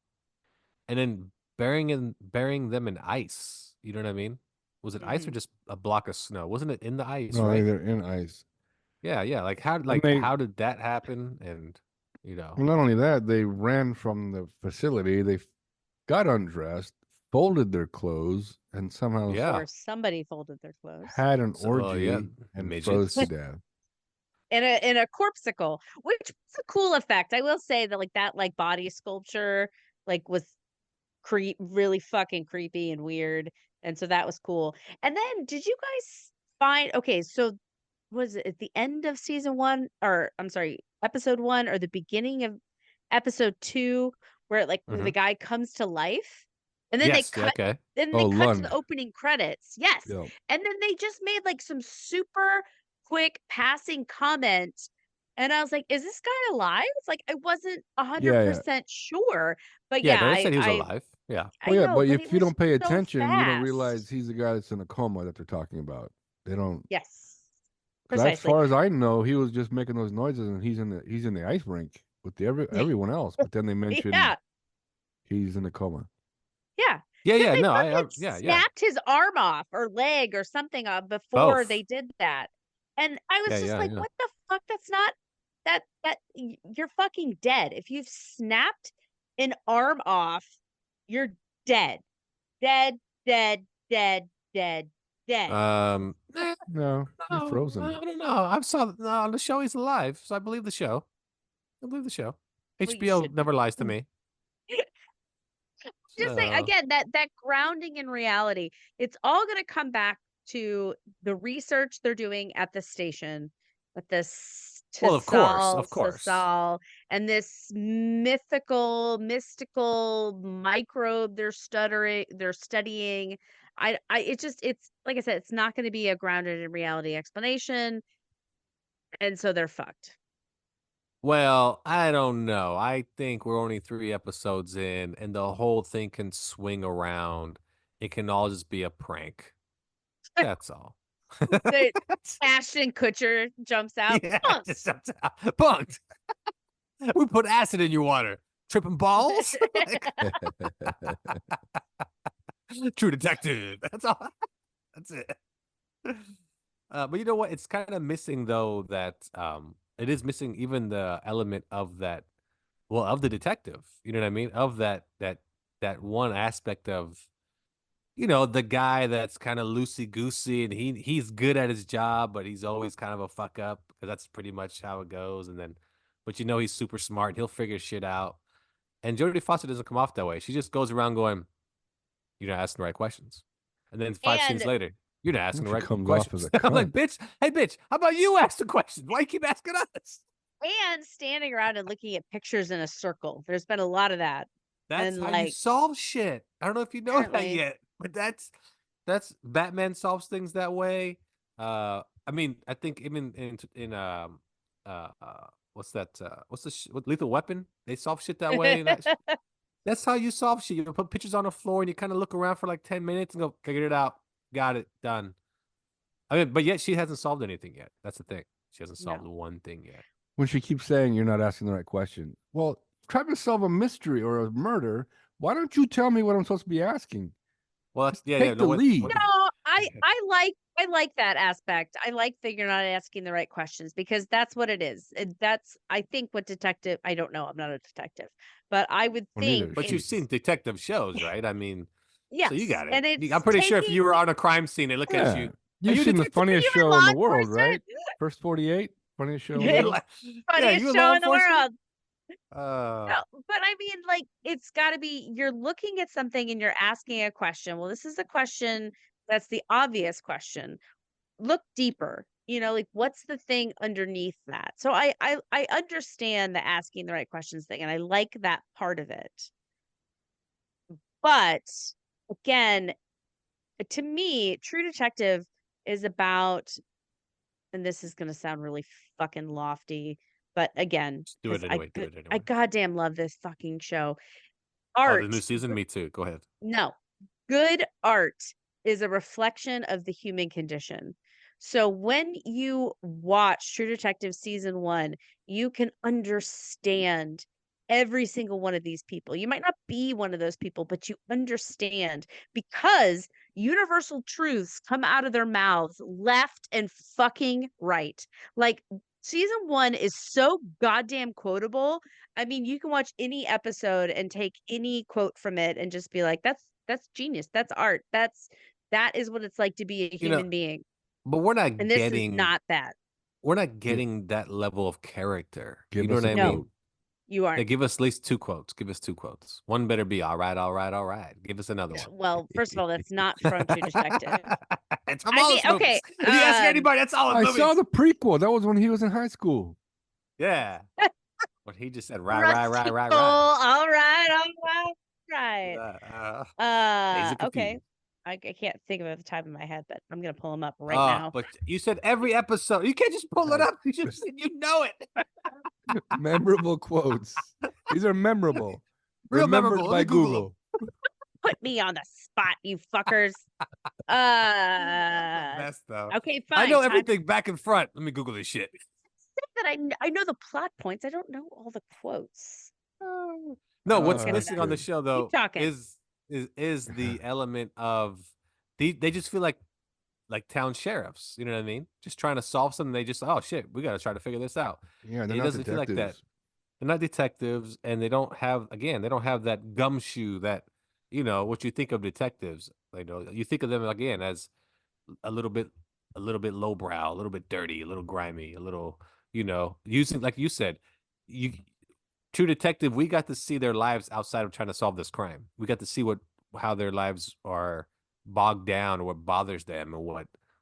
S3: and then burying them in ice. You know what I mean? Was it ice or
S5: mhm.
S3: just a block of snow? Wasn't it in the ice,
S4: No,
S3: right?
S4: they're in ice.
S3: Yeah. Like
S4: And they,
S3: how did that happen? And you know,
S4: well, not only that, they ran from the facility. They got undressed, folded their clothes, and somehow
S3: yeah.
S5: Or somebody folded their clothes.
S4: had an
S3: So yeah,
S4: orgy and froze to
S3: midgets.
S4: death.
S5: In a corpsicle, which was a cool effect. I will say that that body sculpture was really fucking creepy and weird. And so that was cool. And then did you guys find, okay, so was it at the end of season 1, or I'm sorry, episode 1, or the beginning of episode 2, where the
S3: Mhm.
S5: guy comes to life and then
S3: Yes. Yeah, okay.
S4: Oh,
S5: cut to the
S4: Lund.
S5: opening credits. Yes.
S4: Yeah.
S5: And then they just made some super quick passing comment. And I was like, is this guy alive? It's like I wasn't
S4: Yeah.
S5: 100% sure. But
S3: Yeah.
S5: yeah,
S3: No, they said he was alive. Yeah.
S5: I
S4: Well, yeah,
S5: know,
S4: but
S5: but
S4: if
S5: it
S4: you
S5: was
S4: don't pay
S5: so
S4: attention, you don't realize
S5: fast.
S4: he's the guy that's in a coma that they're talking about. They don't.
S5: Yes.
S4: 'Cause as
S5: Precisely.
S4: far as I know, he was just making those noises, and he's in the ice rink with everyone else. But then they mentioned
S5: Yeah.
S4: he's in a coma.
S5: Yeah.
S3: Yeah.
S5: Because
S3: Yeah.
S5: they
S3: No,
S5: fucking
S3: yeah.
S5: snapped his arm off or leg or something before
S3: Both.
S5: they did that. And I was just like,
S3: Yeah.
S5: what the fuck? That's not you're fucking dead. If you've snapped an arm off, you're dead. Dead, dead, dead, dead, dead.
S3: No,
S4: No, he's frozen.
S3: I don't know. I saw on the show he's alive, so I believe the show. I believe the show.
S5: Well, you
S3: HBO
S5: should
S3: never
S5: be.
S3: lies to me.
S5: Just say
S3: So,
S5: again that grounding in reality, it's all going to come back to the research they're doing at the station with this
S3: well, of course,
S5: Sasal, and this mystical microbe they're studying. It's like I said, it's not going to be a grounded in reality explanation, and so they're fucked.
S3: well, I don't know. I think we're only 3 episodes in, and the whole thing can swing around. It can all just be a prank. That's all.
S5: The Ashton Kutcher jumps out.
S3: Yeah,
S5: Bunk!
S3: just punked. We put acid in your water. Tripping balls? True detective. That's all. That's it. But you know what? It's kind of missing though that it is missing even the element of that, well, of the detective. You know what I mean? Of that one aspect of, you know, the guy that's kind of loosey goosey and he's good at his job, but he's always kind of a fuck up because that's pretty much how it goes. And then, but you know, he's super smart. He'll figure shit out. And Jodie Foster doesn't come off that way. She just goes around going, "You're not asking the right questions." And then 5 scenes
S5: And
S3: later, "You're not asking the
S4: She
S3: right
S4: comes off as
S3: questions."
S4: a
S3: I'm like,
S4: cunt.
S3: "Bitch, hey, bitch, how about you ask the questions? Why you keep asking us?"
S5: standing around and looking at pictures in a circle. There's been a lot of that.
S3: That's
S5: And
S3: how you solve shit. I don't know if you know that
S5: apparently
S3: yet, but that's Batman solves things that way. I mean, I think even in what's that? What Lethal Weapon? They solve shit that way. That's how you solve shit. You put pictures on the floor and you kind of look around for like 10 minutes and go, figured it out, got it, done. I mean, but yet she hasn't solved anything yet. That's the thing. She hasn't solved one thing yet.
S4: When she keeps saying you're not asking the right question. Well, try to solve a mystery or a murder. Why don't you tell me what I'm supposed to be asking?
S3: Well, that's,
S4: Take the lead.
S5: No, I like that aspect. I like that you're not asking the right questions because that's what it is. That's I think what detective. I don't know. I'm not a detective, but I would
S4: Well, neither
S5: think.
S4: is
S3: But you've
S5: it's-
S3: seen detective shows, right? I mean,
S5: yes,
S3: so you got it.
S5: and it's
S3: I'm pretty sure if
S5: taking-
S3: you were on a crime scene and look at
S4: Yeah.
S3: you,
S4: You've
S3: you
S4: seen the
S3: detective?
S4: funniest
S5: You in
S4: show
S5: law
S4: in the world,
S5: enforcement?
S4: right? First 48, funniest show in the
S5: Yeah.
S4: world.
S5: funniest
S3: you a
S5: show
S3: law
S5: in the
S3: enforcement?
S5: world.
S3: Uh,
S5: No, but I mean, like, it's got to be you're looking at something and you're asking a question. Well, this is a question that's the obvious question. Look deeper. Like what's the thing underneath that? So I understand the asking the right questions thing, and I like that part of it. But again, to me, True Detective is about, and this is going to sound really fucking lofty, but again,
S3: just do it
S5: 'cause
S3: anyway. Do it
S5: I
S3: anyway.
S5: goddamn love this fucking show.
S3: Oh,
S5: Art.
S3: the new season? Me too. Go ahead.
S5: No, good art is a reflection of the human condition. So when you watch True Detective season 1, you can understand every single one of these people. You might not be one of those people, but you understand because universal truths come out of their mouths left and fucking right. Like season 1 is so goddamn quotable. I mean, you can watch any episode and take any quote from it and just be like, that's genius. That's art. That is what it's like to be a human being.
S3: But we're not
S5: And this is
S3: getting
S5: not that.
S3: we're not getting that level of character.
S4: Give
S3: You know
S4: us
S3: what
S4: a
S3: I
S5: No.
S3: mean?
S4: quote.
S5: You
S3: Yeah,
S5: aren't.
S3: give us at least 2 quotes. Give us 2 quotes. One better be all right, all right, all right. Give us another one.
S5: Well, first of all, that's not from True Detective.
S3: It's from
S5: I
S3: all
S5: mean,
S3: his movies.
S5: okay,
S3: If you ask anybody, that's all his
S4: I
S3: movies.
S4: saw the prequel. That was when he was in high school.
S3: Yeah. But he just said right,
S5: Rusty
S3: right.
S5: Cole, all right.
S3: Days of
S5: Okay.
S3: Confused.
S5: I can't think of it at the top of my head, but I'm gonna pull them up right now.
S3: But you said every episode. You can't just pull it up. You just said you know it.
S4: Memorable quotes. These are memorable.
S3: Real
S4: Remembered
S3: memorable. Let
S4: by
S3: me Google
S4: Google.
S5: Put me on the spot, you fuckers.
S3: Best though.
S5: Okay, fine.
S3: I know
S5: time-
S3: everything back and front. Let me Google this shit.
S5: that I know the plot points. I don't know all the quotes.
S3: No, what's
S4: that's
S3: missing on the
S4: good.
S3: show though
S5: talking.
S3: is the element of they just feel like town sheriffs. You know what I mean? Just trying to solve something. They just oh shit, we got to try to figure this out.
S4: Yeah, they're
S3: It
S4: not
S3: doesn't feel like that.
S4: detectives.
S3: They're not detectives, and they don't have that gumshoe that what you think of detectives. You think of them again as a little bit lowbrow, a little bit dirty, a little grimy, a little using like you said, True Detective. We got to see their lives outside of trying to solve this crime. We got to see how their lives are bogged down, or what bothers them, or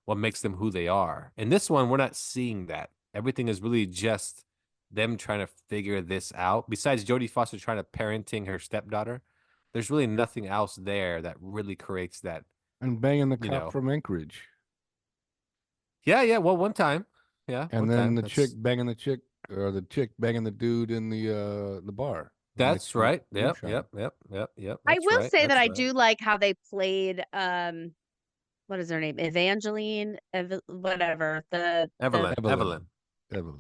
S3: what makes them who they are. In this one, we're not seeing that. Everything is really just them trying to figure this out. Besides Jodie Foster trying to parenting her stepdaughter, there's really nothing else there that really creates that.
S4: And banging the
S3: You
S4: cop
S3: know.
S4: from Anchorage.
S3: Yeah. Well, one time. Yeah.
S4: And
S3: one
S4: then
S3: time.
S4: the chick banging the chick, or the chick banging the dude in the bar.
S3: That's right. Yep.
S4: Moonshine.
S3: Yep.
S5: I
S3: That's
S5: will
S3: right,
S5: say that
S3: that's
S5: I
S3: right.
S5: do like how they played what is her name? Evangeline, whatever.
S3: Evelyn.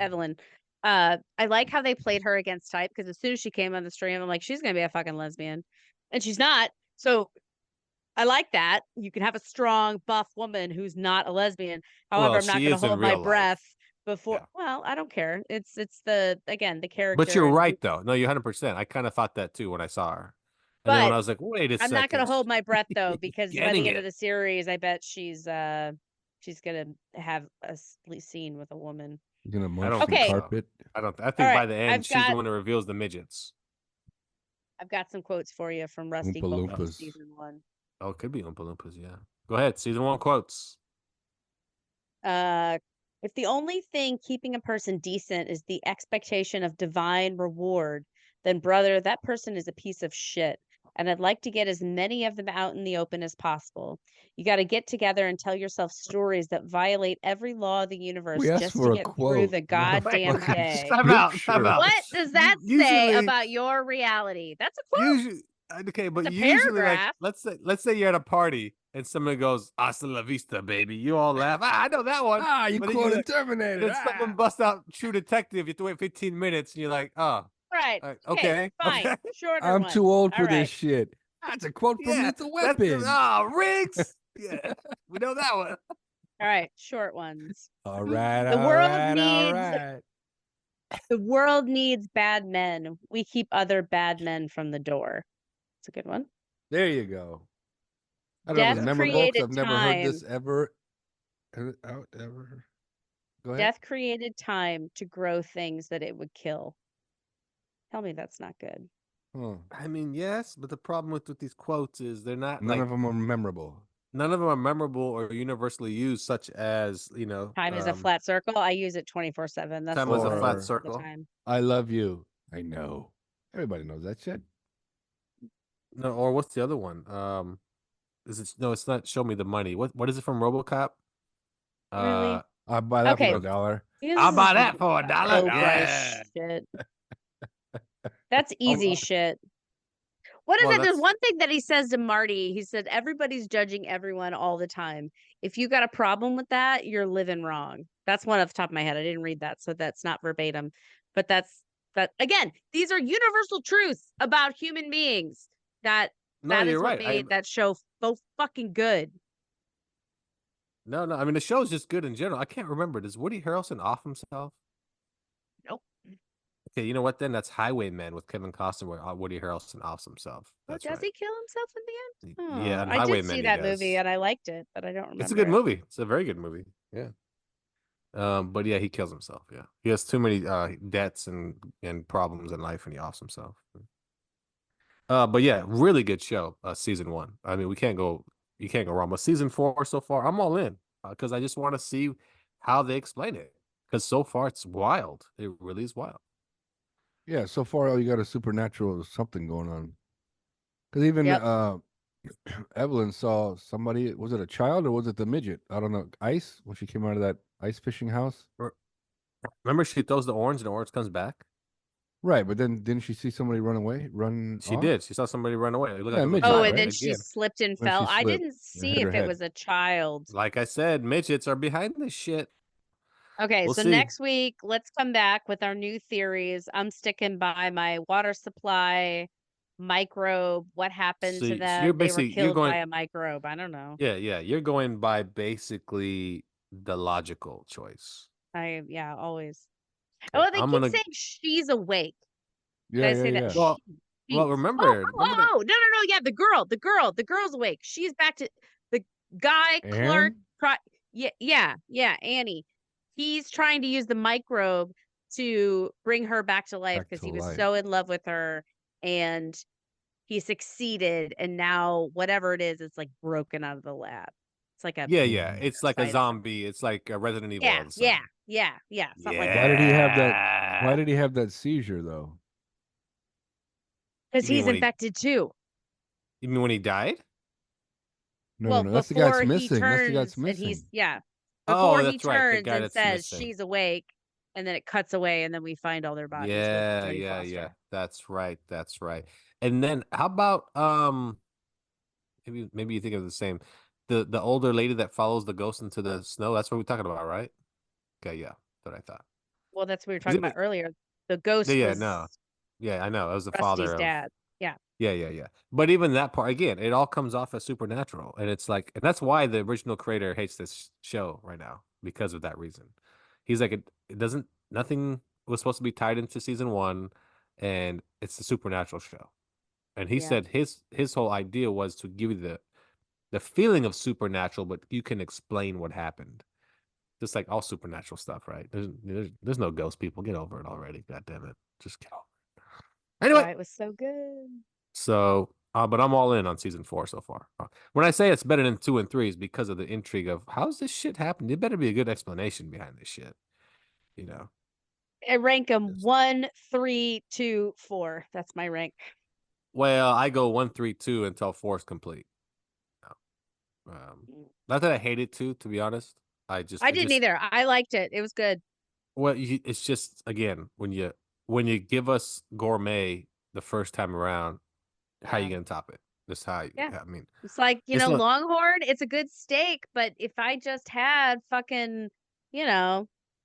S5: Evelyn. I like how they played her against type because as soon as she came on the stream, I'm like, she's gonna be a fucking lesbian. And she's not. So I like that. You can have a strong, buff woman who's not a lesbian. However,
S3: Well,
S5: I'm not
S3: she
S5: gonna
S3: is in
S5: hold my
S3: real life.
S5: breath before
S3: Yeah.
S5: well, I don't care. It's the character.
S3: But you're
S5: and
S3: right, though. No, you're 100%. I kind of thought that too when I saw her. And then
S5: But
S3: when I was like, wait a
S5: I'm
S3: second.
S5: not gonna hold my breath though, because by
S3: Getting
S5: the end
S3: it.
S5: of the series, I bet she's gonna have a scene with a woman.
S4: You're gonna
S3: I
S4: munch
S3: don't
S4: some
S5: Okay.
S3: think so.
S4: carpet.
S3: I think by
S5: right,
S3: the end,
S5: I've
S3: she's the
S5: got-
S3: one that reveals the midgets.
S5: I've got some quotes for you from Rusty
S4: Oompa
S5: Cole from
S4: Loompas.
S5: season 1.
S3: Oh, it could be Oompa Loompas, yeah. Go ahead. Season 1 quotes.
S5: If the only thing keeping a person decent is the expectation of divine reward, then brother, that person is a piece of shit. and I'd like to get as many of them out in the open as possible. You got to get together and tell yourself stories that violate every law of the universe
S4: We asked
S5: just to
S4: for a
S5: get through
S4: quote,
S5: the
S4: not a
S5: goddamn
S4: fucking
S5: day.
S3: Time out. Time
S4: scripture.
S3: out.
S5: What does that say
S3: Usually-
S5: about your reality? That's a quote.
S3: Usually, okay, but
S5: a
S3: usually, like,
S5: paragraph.
S3: let's say you're at a party and someone goes, "Hasta la vista, baby." You all laugh. I know that one.
S4: Ah, you
S3: But then
S4: quoted
S3: like,
S4: Terminator.
S3: then someone busts out True Detective. You have to wait 15 minutes, and you're like, "Oh,
S5: Right.
S3: okay,
S5: Fine.
S3: okay."
S5: Shorter
S4: I'm
S5: ones.
S4: too old for
S5: All
S4: this
S5: right.
S4: shit. That's a quote from
S3: Yeah,
S4: Lethal
S3: that's
S4: Weapon.
S3: Riggs. Yeah, we know that one.
S5: All right. Short ones.
S4: All right,
S5: The
S4: all
S5: world
S4: right,
S5: needs-
S4: all right.
S5: The world needs bad men. We keep other bad men from the door. It's a good one.
S4: There you go. I don't know if
S5: Death
S4: it's memorable because
S5: created
S4: I've never heard this
S5: time.
S4: ever. Ever. Go ahead.
S5: Death created time to grow things that it would kill. Tell me that's not good.
S4: Huh.
S3: I mean, yes, but the problem with these quotes is they're not
S4: None
S3: like
S4: of them are memorable.
S3: none of them are memorable or universally used, such as
S5: Time is a flat circle. I use it 24/7. That's
S3: time
S5: the
S3: is a
S5: one I
S3: flat
S5: use all the
S3: circle.
S5: time.
S4: I love you. I know. Everybody knows that shit.
S3: No, or what's the other one? Is it no? It's not. Show me the money. What is it from RoboCop?
S5: Really?
S4: I'll buy that
S5: Okay.
S4: for $1.
S3: I'll buy that for $1.
S5: Low price
S3: Yeah.
S5: shit. That's easy shit. What is
S3: Well,
S5: it? There's
S3: that's-
S5: one thing that he says to Marty. He said, everybody's judging everyone all the time. If you got a problem with that, you're living wrong. That's one off the top of my head. I didn't read that, so that's not verbatim. But that's again, these are universal truths about human beings. That
S3: No,
S5: is
S3: you're
S5: what
S3: right.
S5: made that show so fucking good.
S3: No. I mean, the show's just good in general. I can't remember. Does Woody Harrelson off himself?
S5: Nope.
S3: Okay, you know what? Then that's Highwayman with Kevin Costner, where Woody Harrelson offs himself.
S5: Oh,
S3: That's
S5: does
S3: right.
S5: he kill himself in the end? Oh,
S3: Yeah, and
S5: I did
S3: Highwayman
S5: see
S3: he
S5: that
S3: does.
S5: movie and I liked it, but I don't remember.
S3: It's a good
S5: it.
S3: movie. It's a very good movie. Yeah. But yeah, he kills himself. Yeah, he has too many debts and problems in life, and he offs himself. But yeah, really good show. Season 1. I mean, you can't go wrong. But season 4 so far, I'm all in because I just want to see how they explain it. Because so far, it's wild. It really is wild.
S4: Yeah, so far all you got is supernatural something going on. Because even
S5: Yep.
S4: Evelyn saw somebody. Was it a child or was it the midget? I don't know. Ice when she came out of that ice fishing house.
S3: Remember, she throws the orange, and the orange comes back.
S4: Right, but then didn't she see somebody run away?
S3: She
S4: off?
S3: did. She saw somebody run away. It looked
S4: Yeah,
S3: like it was a
S4: midget,
S5: Oh,
S3: child,
S5: and
S4: right?
S5: then she
S3: Again,
S5: slipped and
S4: When she
S5: fell. I
S4: slipped
S5: didn't
S4: and
S5: see
S4: hit
S5: if
S4: her
S5: it
S4: head.
S5: was a child.
S3: like I said, midgets are behind this shit.
S5: Okay,
S3: We'll
S5: so
S3: see.
S5: next week, let's come back with our new theories. I'm sticking by my water supply, microbe. What happened
S3: So
S5: to
S3: you're
S5: them? They were
S3: basically
S5: killed by a microbe. I don't know.
S3: yeah. You're going by basically the logical choice.
S5: Yeah, always.
S3: Okay,
S5: Oh, they keep saying she's awake. Did
S4: Yeah,
S5: I
S4: yeah,
S5: say
S4: yeah.
S5: that?
S3: Well,
S5: She's.
S3: remember
S5: Oh,
S3: that
S5: no. Yeah, the girl's awake. She's back to the guy, Clark.
S4: Aaron?
S5: Yeah, Annie. He's trying to use the microbe to bring her back to life
S4: Back
S5: because
S4: to
S5: he was
S4: life.
S5: so in love with her and he succeeded. And now whatever it is, it's like broken out of the lab. It's like a
S3: yeah. It's like a
S5: parasite or something.
S3: zombie. It's like a Resident Evil.
S5: Yeah,
S3: all of a sudden.
S5: yeah. Something like
S4: Why
S5: that.
S4: did he have that? Why did he have that seizure though?
S5: Because
S3: You mean
S5: he's
S3: when he-
S5: infected too.
S3: You mean when he died?
S5: Well,
S4: No. That's the guy that's
S5: before he
S4: missing. That's the guy that's
S5: turns and
S4: missing.
S3: Oh,
S5: before he
S3: that's right. The
S5: turns
S3: guy
S5: and
S3: that's
S5: says
S3: missing.
S5: she's awake, and then it cuts away, and then we find all their bodies with Jodie Foster.
S3: That's right. And then how about maybe you think of the same. The older lady that follows the ghost into the snow, that's what we're talking about, right? Okay, yeah. That's what I thought.
S5: Well, that's what we were
S3: Is
S5: talking
S3: it-
S5: about earlier. The ghost
S3: Yeah,
S5: was
S3: no. Yeah, I know. It was the
S5: Rusty's
S3: father of
S5: dad. Yeah.
S3: Yeah. But even that part again, it all comes off as supernatural. And it's like, and that's why the original creator hates this show right now, because of that reason. He's like, it doesn't, nothing was supposed to be tied into season 1, and it's a supernatural show. And he
S5: Yeah.
S3: said his whole idea was to give you the feeling of supernatural, but you can explain what happened. Just like all supernatural stuff, right? There's no ghost people. Get over it already. God damn it. Just get over it. Anyway.
S5: Why it was so good.
S3: So, but I'm all in on season 4 so far. When I say it's better than 2 and 3 is because of the intrigue of how's this shit happen? There better be a good explanation behind this shit. You know.
S5: I rank them
S3: Yes.
S5: 1, 3, 2, 4. That's my rank.
S3: Well, I go 1, 3, 2 until 4 is complete. Not that I hate it too, to be honest.
S5: I didn't either. I liked it. It was good.
S3: Well, it's just again when you give us gourmet the first time around, how you
S5: Yeah.
S3: gonna top it? That's how
S5: Yeah.
S3: I mean,
S5: It's like,
S3: it's not
S5: Longhorn, it's a good steak, but if I just had fucking,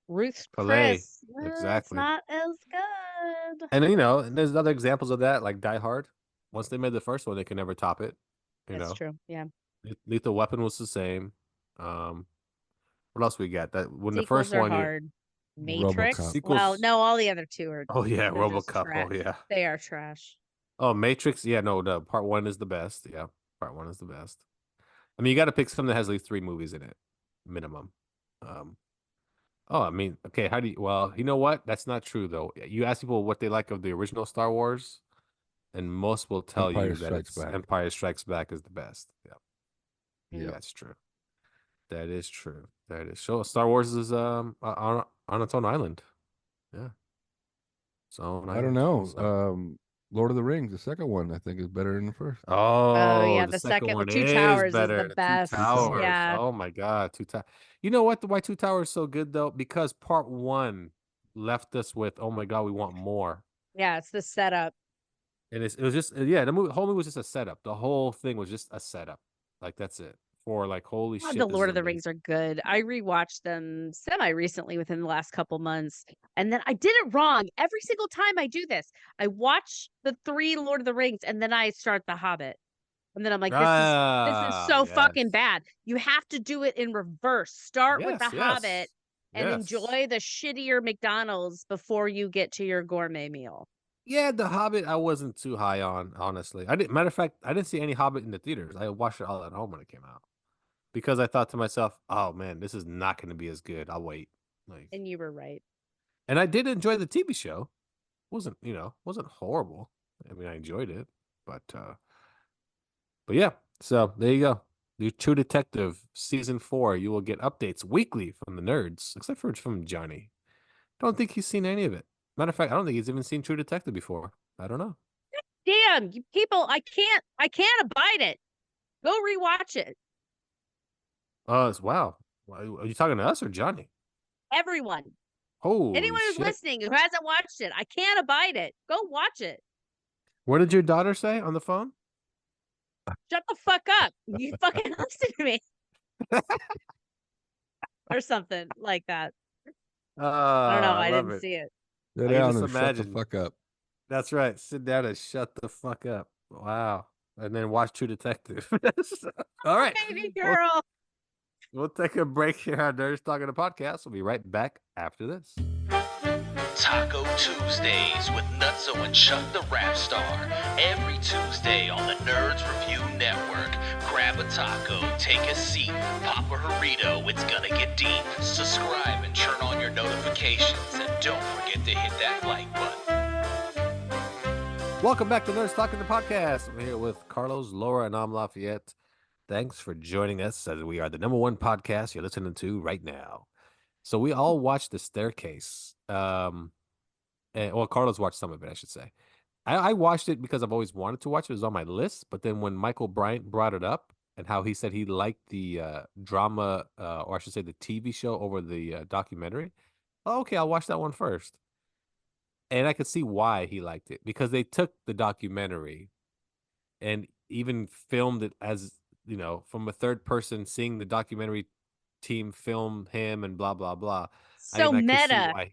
S5: Ruth's
S3: filet
S5: Chris, it's
S3: exactly.
S5: not as good.
S3: And and there's other examples of that, like Die Hard. Once they made the first one, they can never top it. You
S5: That's
S3: know,
S5: true. Yeah.
S3: Lethal Weapon was the same. Um, what else we got? That when the
S5: Sequels
S3: first
S5: are
S3: one,
S5: hard.
S4: RoboCop.
S5: Matrix. Well,
S3: sequels.
S5: no, all the other two
S3: Oh yeah,
S5: they're just
S3: RoboCop.
S5: trash.
S3: Oh yeah.
S5: They are trash.
S3: Oh, Matrix. Yeah, no, the part one is the best. Yeah, part one is the best. I mean, you got to pick something that has at least 3 movies in it, minimum. Um, oh, I mean, okay, how do you? Well, you know what? That's not true though. You ask people what they like of the original Star Wars, and most will tell
S4: Empire
S3: you that
S4: Strikes
S3: it's
S4: Back.
S3: Empire Strikes Back is the best. Yeah,
S4: Yeah.
S3: that's true. That is true. That is. So Star Wars is on its own island. Yeah, its own
S4: I don't
S3: island.
S4: know.
S3: So.
S4: Lord of the Rings, the second one, I think is better than the first.
S5: Oh
S3: Oh,
S5: yeah,
S3: the
S5: the
S3: second
S5: second
S3: one
S5: Two
S3: is
S5: Towers is the
S3: better. The Two
S4: Two
S5: best.
S4: Towers.
S3: Towers.
S5: Yeah.
S3: Oh my God, Two Towers. You know what? Why Two Towers is so good though? Because part one left us with, oh my God, we want more.
S5: Yeah, it's the setup.
S3: And it was just yeah, whole movie was just a setup. The whole thing was just a setup. Like that's it. For like, holy
S5: God, the
S3: shit, this is
S5: Lord of the
S3: amazing.
S5: Rings are good. I rewatched them semi recently within the last couple months. And then I did it wrong. Every single time I do this, I watch the 3 Lord of the Rings and then I start The Hobbit. And then I'm like, this is
S3: Ah,
S5: so fucking
S3: yes.
S5: bad. You have to do it in reverse. Start with The
S3: Yes,
S5: Hobbit
S3: yes.
S5: and
S3: Yes.
S5: enjoy the shittier McDonald's before you get to your gourmet meal.
S3: Yeah, The Hobbit I wasn't too high on, honestly. I didn't matter of fact, I didn't see any Hobbit in the theaters. I watched it all at home when it came out. Because I thought to myself, "Oh man, this is not going to be as good. I'll wait." Like,
S5: And you were right.
S3: and I did enjoy the TV show. Wasn't horrible. I mean, I enjoyed it, but yeah. So there you go. The True Detective season 4. You will get updates weekly from the nerds, except for from Johnny. Don't think he's seen any of it. Matter of fact, I don't think he's even seen True Detective before. I don't know.
S5: Damn, you people, I can't abide it. Go rewatch it.
S3: Wow. Are you talking to us or Johnny?
S5: Everyone.
S3: Holy
S5: Anyone who's
S3: shit!
S5: listening who hasn't watched it, I can't abide it. Go watch it.
S3: What did your daughter say on the phone?
S5: Shut the fuck up. You fucking listen to me. Or something like that. I don't know.
S3: I
S5: I
S3: love
S5: didn't
S3: it.
S5: see it.
S4: Sit
S3: I can
S4: down
S3: just
S4: and shut the
S3: imagine.
S4: fuck up.
S3: That's right. Sit down and shut the fuck up. Wow. And then watch True Detective. All right.
S5: Baby girl.
S3: We'll take a break here on Nerds Talking the Podcast. We'll be right back after this.
S6: Taco Tuesdays with Nutso and Chuck the Rap Star. Every Tuesday on the Nerds Review Network. Grab a taco, take a seat, pop a burrito, it's gonna get deep. Subscribe and turn on your notifications. And don't forget to hit that like button.
S3: Welcome back to Nerds Talking the Podcast. I'm here with Carlos, Laura, and I'm Lafayette. Thanks for joining us as we are the #1 podcast you're listening to right now. So we all watched The Staircase. Carlos watched some of it, I should say. I watched it because I've always wanted to watch it. It was on my list. But then when Michael Bryant brought it up and how he said he liked the drama, or I should say the TV show over the documentary, okay, I'll watch that one first. And I could see why he liked it because they took the documentary and even filmed it as, from a third person seeing the documentary team film him and blah, blah, blah.
S5: So
S3: I could see
S5: meta.
S3: why.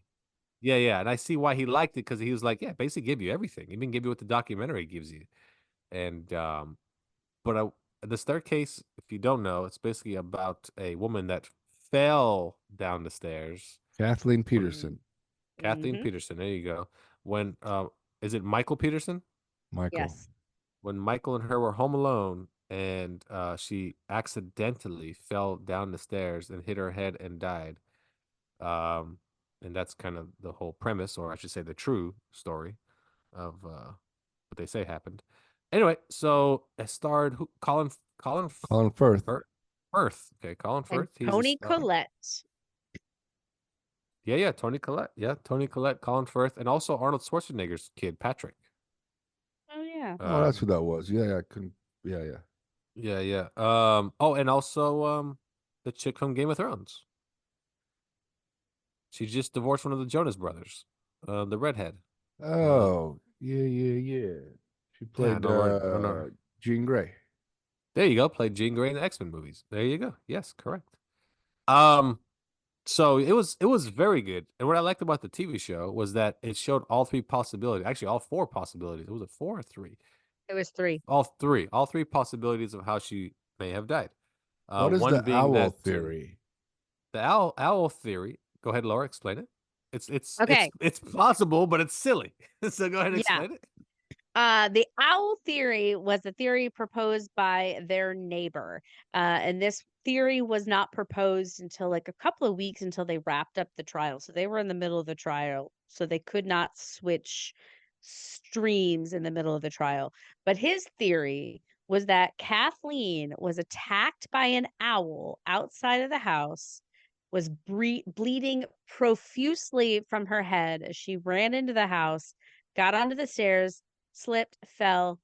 S3: Yeah, yeah. And I see why he liked it because he was like, yeah, basically give you everything. Even give you what the documentary gives you. And, the Staircase, if you don't know, it's basically about a woman that fell down the stairs.
S4: Kathleen Peterson.
S3: Kathleen Peterson. There you go. When, is it Michael Peterson?
S4: Michael.
S5: Yes.
S3: When Michael and her were home alone and she accidentally fell down the stairs and hit her head and died. And that's kind of the whole premise, or I should say the true story of what they say happened. Anyway, so it starred Colin
S4: Firth.
S3: Firth. Okay, Colin
S5: And
S3: Firth. He's a
S5: Tony
S3: star.
S5: Collette.
S3: Yeah, Tony Collette. Yeah, Tony Collette, Colin Firth, and also Arnold Schwarzenegger's kid, Patrick.
S5: Oh yeah. Yeah.
S4: Oh, that's what that was. Yeah, I couldn't. Yeah, yeah.
S3: Yeah. Oh, and also the chick from Game of Thrones. She just divorced one of the Jonas brothers. The redhead.
S4: Oh, yeah. She
S3: Yeah,
S4: played
S3: I know.
S4: Jean Grey.
S3: There you go. Played Jean Grey in the X-Men movies. There you go. Yes, correct. Um, so it was very good. And what I liked about the TV show was that it showed all three possibilities. Actually, all four possibilities. Was it four or three?
S5: It was 3.
S3: All three possibilities of how she may have died.
S4: What is
S3: One
S4: the
S3: being
S4: owl
S3: that
S4: theory?
S3: the owl theory. Go ahead, Laura. Explain it.
S5: Okay.
S3: It's possible, but it's silly. So go ahead and
S5: Yeah.
S3: explain it.
S5: The owl theory was a theory proposed by their neighbor. And this theory was not proposed until like a couple of weeks until they wrapped up the trial. So they were in the middle of the trial. So they could not switch streams in the middle of the trial. But his theory was that Kathleen was attacked by an owl outside of the house, was bleeding profusely from her head as she ran into the house, got onto the stairs, slipped, fell,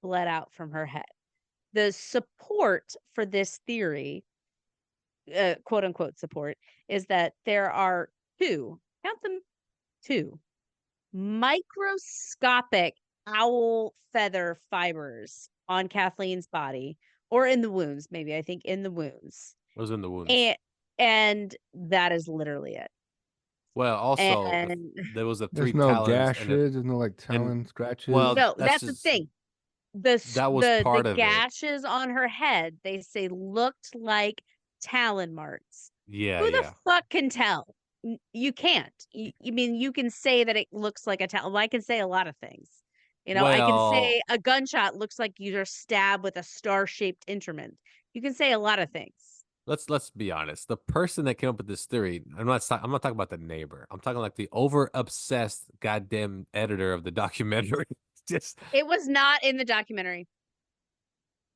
S5: bled out from her head. The support for this theory, quote unquote support, is that there are count them, 2 microscopic owl feather fibers on Kathleen's body or in the wounds, maybe. I think in the wounds.
S3: It was in the wounds.
S5: And that is literally it.
S3: Well, also
S5: And
S3: there was the
S4: There's
S3: 3
S4: no
S3: talons
S4: gashes. There's no like
S3: and
S4: talon scratches.
S3: well,
S5: no, that's the
S3: just
S5: thing.
S3: that was part
S5: The
S3: of it.
S5: gashes on her head, they say, looked like talon marks.
S3: Yeah,
S5: Who the
S3: yeah.
S5: fuck can tell? You can't. You mean you can say that it looks like a talon? Well, I can say a lot of things. I can
S3: Well,
S5: say a gunshot looks like you're stabbed with a star-shaped instrument. You can say a lot of things.
S3: let's be honest. The person that came up with this theory, I'm not talking about the neighbor. I'm talking like the over obsessed goddamn editor of the documentary. Just
S5: It was not in the documentary.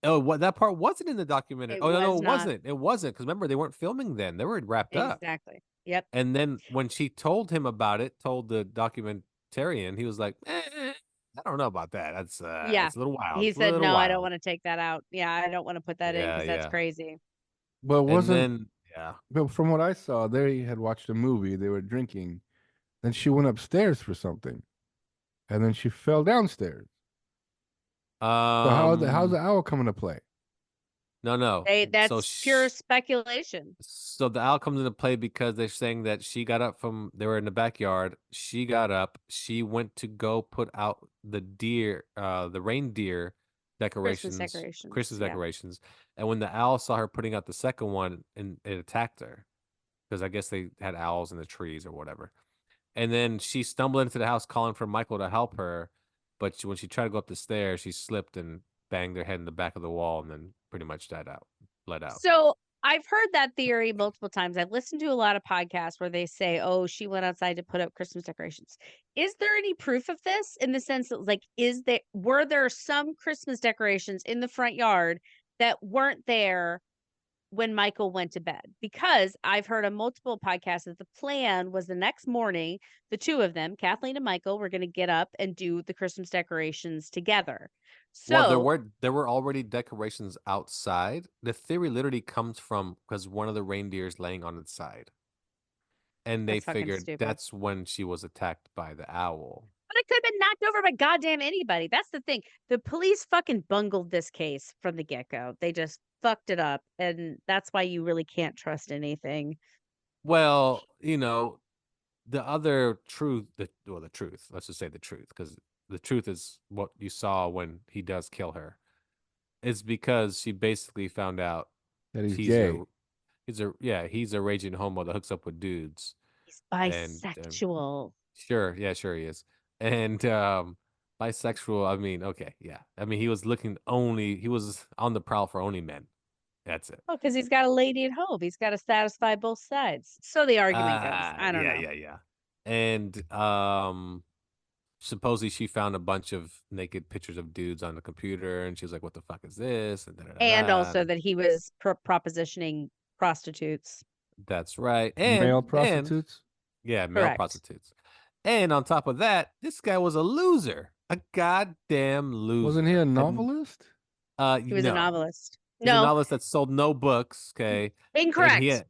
S3: what that part wasn't in the documentary.
S5: It
S3: Oh no,
S5: was
S3: it
S5: not.
S3: wasn't. It wasn't because remember they weren't filming then. They were wrapped up.
S5: Exactly. Yep.
S3: And then when she told him about it, told the documentarian, he was like, I don't know about that. That's
S5: Yeah.
S3: it's a little wild.
S5: He
S3: It's a
S5: said,
S3: little
S5: no, I don't
S3: wild."
S5: want to take that out. Yeah, I don't want to put that in
S3: Yeah,
S5: because that's
S3: yeah.
S5: crazy.
S4: But
S3: And
S4: wasn't.
S3: then yeah.
S4: But from what I saw, they had watched a movie. They were drinking. Then she went upstairs for something, and then she fell downstairs. So how's the owl coming to play?
S3: No.
S5: That's pure speculation.
S3: So the owl comes into play because they're saying that she got up from they were in the backyard. She got up. She went to go put out the reindeer decorations, Christmas
S5: Yeah.
S3: decorations. And when the owl saw her putting out the second one, and it attacked her because I guess they had owls in the trees or whatever. And then she stumbled into the house calling for Michael to help her, but when she tried to go up the stairs, she slipped and banged her head in the back of the wall, and then pretty much bled out.
S5: So I've heard that theory multiple times. I've listened to a lot of podcasts where they say, oh, she went outside to put up Christmas decorations. Is there any proof of this in the sense that, like, were there some Christmas decorations in the front yard that weren't there when Michael went to bed? Because I've heard on multiple podcasts that the plan was the next morning, the 2 of them, Kathleen and Michael, were going to get up and do the Christmas decorations together. So
S3: Well, there were already decorations outside. The theory literally comes from because one of the reindeers laying on its side, and they
S5: That's fucking
S3: figured
S5: stupid.
S3: that's when she was attacked by the owl.
S5: But it could have been knocked over by goddamn anybody. That's the thing. The police fucking bungled this case from the get-go. They just fucked it up. And that's why you really can't trust anything.
S3: Well, the other truth, the truth. Let's just say the truth, because the truth is what you saw when he does kill her. It's because she basically found out
S4: That he's gay.
S3: he's a raging homo that hooks up with dudes.
S5: He's
S3: And,
S5: bisexual.
S3: Sure he is. And bisexual, I mean, okay, yeah. I mean, he was on the prowl for only men. That's it.
S5: Oh, because he's got a lady at home. He's got to satisfy both sides. So the argument goes. I don't know.
S3: Yeah. And supposedly she found a bunch of naked pictures of dudes on the computer, and she was like, "What the fuck is this?"
S5: And also that he was propositioning prostitutes.
S3: That's right.
S4: Male prostitutes.
S3: Yeah, male
S5: Correct.
S3: prostitutes. And on top of that, this guy was a loser. A goddamn loser.
S4: Wasn't he a
S3: And,
S4: novelist?
S5: He was a
S3: no.
S5: novelist.
S3: He's a
S5: No,
S3: novelist that sold no books, okay? And he
S5: incorrect.
S3: had,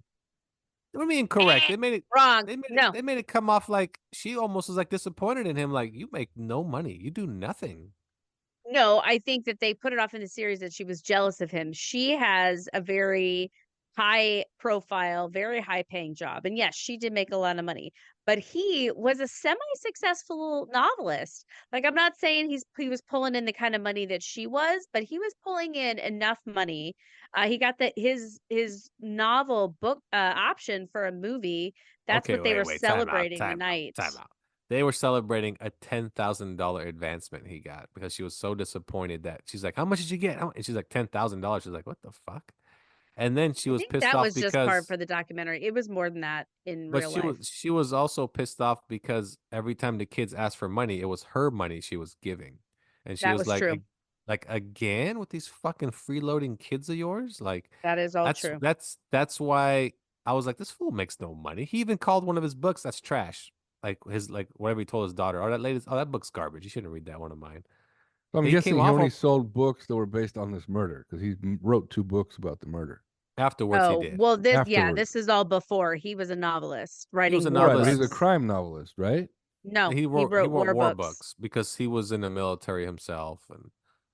S3: what do you mean correct?
S5: Eh, wrong. No,
S3: They made it come off like she almost was like disappointed in him, like, you make no money. You do nothing.
S5: no, I think that they put it off in the series that she was jealous of him. She has a very high profile, very high paying job. And yes, she did make a lot of money, but he was a semi-successful novelist. Like I'm not saying he was pulling in the kind of money that she was, but he was pulling in enough money. He got his novel book option for a movie. That's
S3: Okay,
S5: what they were
S3: wait, time out,
S5: celebrating the
S3: time out,
S5: night.
S3: time out. They were celebrating a $10,000 advancement he got because she was so disappointed that she's like, "How much did you get?" And she's like, $10,000. She's like, "What the fuck?" And then she
S5: I
S3: was
S5: think
S3: pissed
S5: that
S3: off
S5: was just part
S3: because,
S5: for the documentary. It was more than that in
S3: but
S5: real life.
S3: she was also pissed off because every time the kids asked for money, it was her money she was giving, and she
S5: That
S3: was
S5: was true.
S3: like again with these fucking freeloading kids of yours, like
S5: That is all true.
S3: that's why I was like, this fool makes no money. He even called one of his books that's trash, like his like whatever he told his daughter. Oh, that book's garbage. You shouldn't read that one of mine.
S4: So I'm
S3: He came
S4: guessing he
S3: off
S4: only
S3: of,
S4: sold books that were based on this murder because he wrote 2 books about the murder.
S3: afterwards. He
S5: Oh,
S3: did.
S5: well,
S4: Afterwards.
S5: this is all before. He was a novelist
S3: He was
S5: writing
S3: a
S5: war
S4: Right, but he's a
S3: novelist.
S5: books.
S4: crime novelist, right?
S5: No,
S3: He
S5: he
S3: wrote
S5: wrote war
S3: war
S5: books
S3: books because he was in the military himself,
S5: and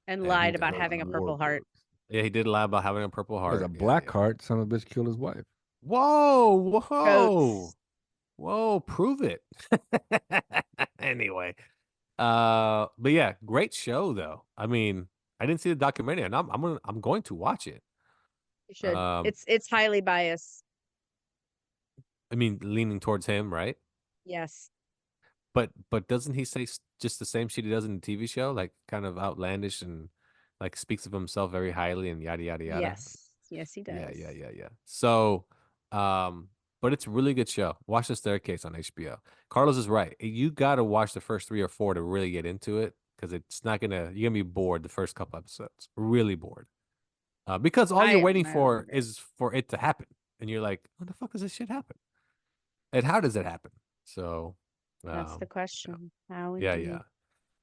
S3: and
S5: lied about having a
S4: War
S5: Purple Heart.
S4: books.
S3: yeah, he did lie about having a Purple
S4: He has
S3: Heart.
S4: a
S3: Yeah,
S4: black
S3: yeah.
S4: heart. Son of a bitch killed his wife.
S3: Whoa, whoa,
S5: Goats.
S3: whoa! Prove it. Anyway, but yeah, great show though. I mean, I didn't see the documentary, and I'm going to watch it.
S5: You should.
S3: Um,
S5: It's highly biased.
S3: I mean, leaning towards him, right?
S5: Yes.
S3: But doesn't he say just the same shit he does in the TV show, like kind of outlandish and like speaks of himself very highly and yada yada yada?
S5: Yes. Yes, he
S3: Yeah,
S5: does.
S3: yeah, yeah, yeah. So, but it's a really good show. Watch The Staircase on HBO. Carlos is right. You got to watch the first 3 or 4 to really get into it because it's not you're gonna be bored the first couple episodes. Really bored. Because all you're waiting
S5: I
S3: for
S5: remember.
S3: is for it to happen, and you're like, "When the fuck does this shit happen? And how does it happen?" So,
S5: That's the
S3: yeah,
S5: question. How
S3: yeah,
S5: indeed.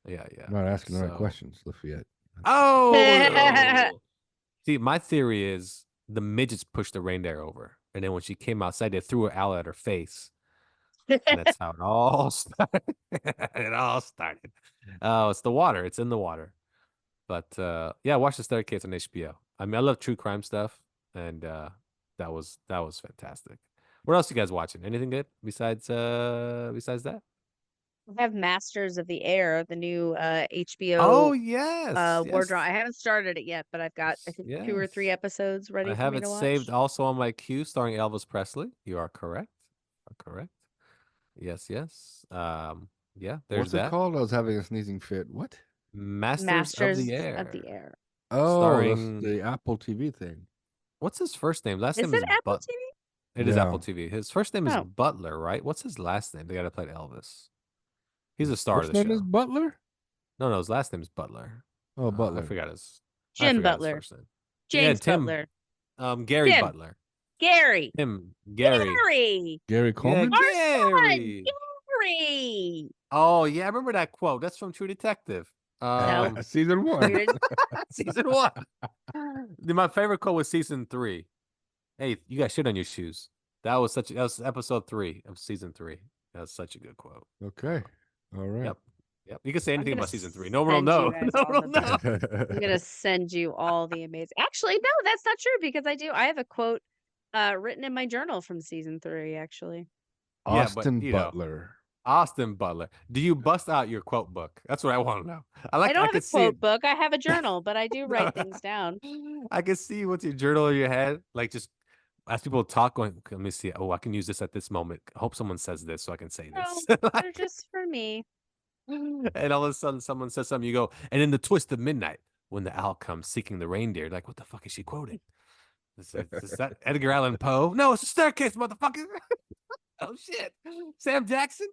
S3: yeah.
S4: I'm not asking the right
S3: So,
S4: questions, Lafayette.
S3: oh, see, my theory is the midgets pushed the reindeer over, and then when she came outside, they threw an owl at her face, and that's how it all started. It all started. Oh, it's the water. It's in the water. But yeah, watch The Staircase on HBO. I mean, I love true crime stuff, and that was fantastic. What else you guys watching? Anything good besides that?
S5: We have Masters of the Air, the new
S3: Oh
S5: HBO
S3: yes,
S5: war drama.
S3: yes,
S5: I haven't started it yet, but I've got I think 2 or 3
S3: yes.
S5: episodes ready
S3: I
S5: for
S3: have
S5: me
S3: it
S5: to
S3: saved
S5: watch.
S3: also on my queue, starring Elvis Presley. You are correct. Yes, yes. Yeah, there's
S4: What's it
S3: that.
S4: called? I was having a sneezing fit. What?
S3: Masters of the
S5: Masters of the
S3: Air,
S5: Air.
S4: Oh, that's
S3: starring,
S4: the Apple TV thing.
S3: what's his first name? Last
S5: Is
S3: name
S5: it
S3: is
S5: Apple TV?
S3: It is Apple
S4: Yeah.
S3: TV. His first name is
S5: Oh,
S3: Butler, right? What's his last name? The guy that played Elvis. He's a
S4: His
S3: star of
S4: first
S3: the
S4: name is
S3: show.
S4: Butler?
S3: No, no, his last name is Butler.
S4: Oh,
S3: I
S4: Butler.
S3: forgot his. I
S5: Jim
S3: forgot his
S5: Butler.
S3: first name. Yeah,
S5: James
S3: Tim.
S5: Butler.
S3: Gary
S5: Tim.
S3: Butler.
S5: Gary.
S3: Gary.
S5: Gary.
S4: Gary
S3: Yeah,
S4: Coleman?
S5: Our son.
S3: Gary.
S5: Gary.
S3: Oh yeah, I remember that quote. That's from True Detective.
S5: No.
S4: Season 1.
S3: Season 1. My favorite quote was season 3. Hey, you got shit on your shoes. That was episode 3 of season 3. That was such a good quote.
S4: Okay. All right.
S3: Yep. Yep. You can say
S5: I'm
S3: anything
S5: gonna
S3: about season 3. No one will
S5: send you
S3: know.
S5: guys
S3: No
S5: all
S3: one will
S5: the
S3: know.
S5: I'm gonna send you all the amazing. Actually, no, that's not true because I have a quote written in my journal from season 3, actually.
S3: Yeah, but
S4: Austin Butler.
S3: Austin Butler. Do you bust out your quote book? That's what I want to know.
S5: I don't
S3: I
S5: have a
S3: could see it.
S5: quote book. I have a journal, but I do
S3: No.
S5: write things down.
S3: I can see what's your journal in your head, like just as people talk, going, "Okay, let me see. Oh, I can use this at this moment. I hope someone says this so I can say
S5: No,
S3: this."
S5: they're just for me.
S3: And all of a sudden, someone says something. You go, and in the twist of midnight, when the owl comes seeking the reindeer, like, what the fuck is she quoting? Is that Edgar Allan Poe? No, it's a staircase, motherfucker. Oh shit, Sam Jackson.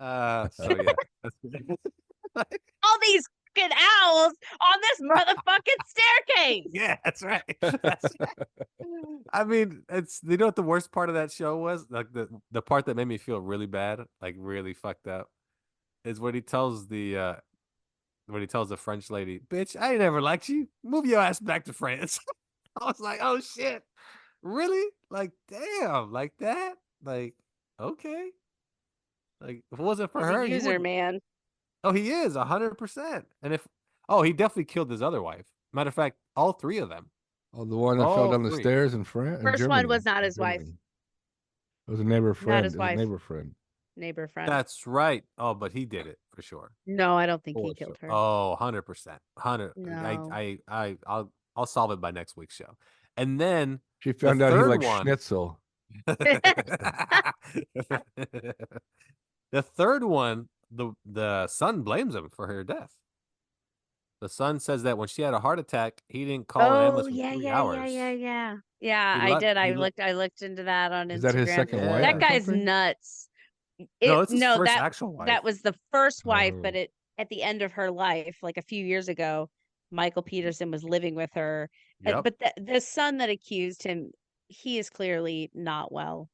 S3: So yeah,
S5: All these fucking owls on this motherfucking staircase.
S3: yeah, that's right. That's right. I mean, you know what the worst part of that show was? Like the part that made me feel really bad, like really fucked up, is when he tells when he tells the French lady, "Bitch, I ain't never liked you. Move your ass back to France." I was like, "Oh shit, really? Like, damn, like that? Like, okay. Like, if it wasn't for
S5: He's a
S3: her, he
S5: user,
S3: wouldn't."
S5: man.
S3: Oh, he is 100%. And oh, he definitely killed his other wife. Matter of fact, all three of them,
S4: Oh, the one that fell
S3: all
S4: down the
S3: three.
S4: stairs in France, in
S5: First one
S4: Germany.
S5: was not
S4: In
S5: his wife,
S4: Germany. It was a neighbor
S5: not
S4: friend.
S5: his
S4: It was a
S5: wife,
S4: neighbor friend.
S5: neighbor friend.
S3: That's right. Oh, but he did it for sure.
S5: No, I don't think he
S4: Course.
S5: killed her.
S3: Oh, 100%. 100.
S5: No.
S3: I'll solve it by next week's show. And then
S4: She
S3: the
S4: found out he
S3: third
S4: liked
S3: one.
S4: schnitzel.
S3: The third one, the son blames him for her death. The son says that when she had a heart attack, he didn't call an
S5: Oh
S3: ambulance for
S5: yeah,
S3: 3 hours.
S5: Yeah,
S3: He
S5: I
S3: let
S5: did.
S3: he
S5: I
S3: let
S5: looked into that on
S4: Is that his
S5: Instagram.
S4: second wife
S5: That
S3: Yeah.
S4: or
S5: guy's
S4: something?
S5: nuts.
S3: No, it's his
S5: No,
S3: first
S5: that
S3: actual wife.
S5: that was the first wife,
S4: Oh.
S5: but at the end of her life, like a few years ago, Michael Peterson was living with her.
S3: Yep.
S5: But the son that accused him, he is clearly not well.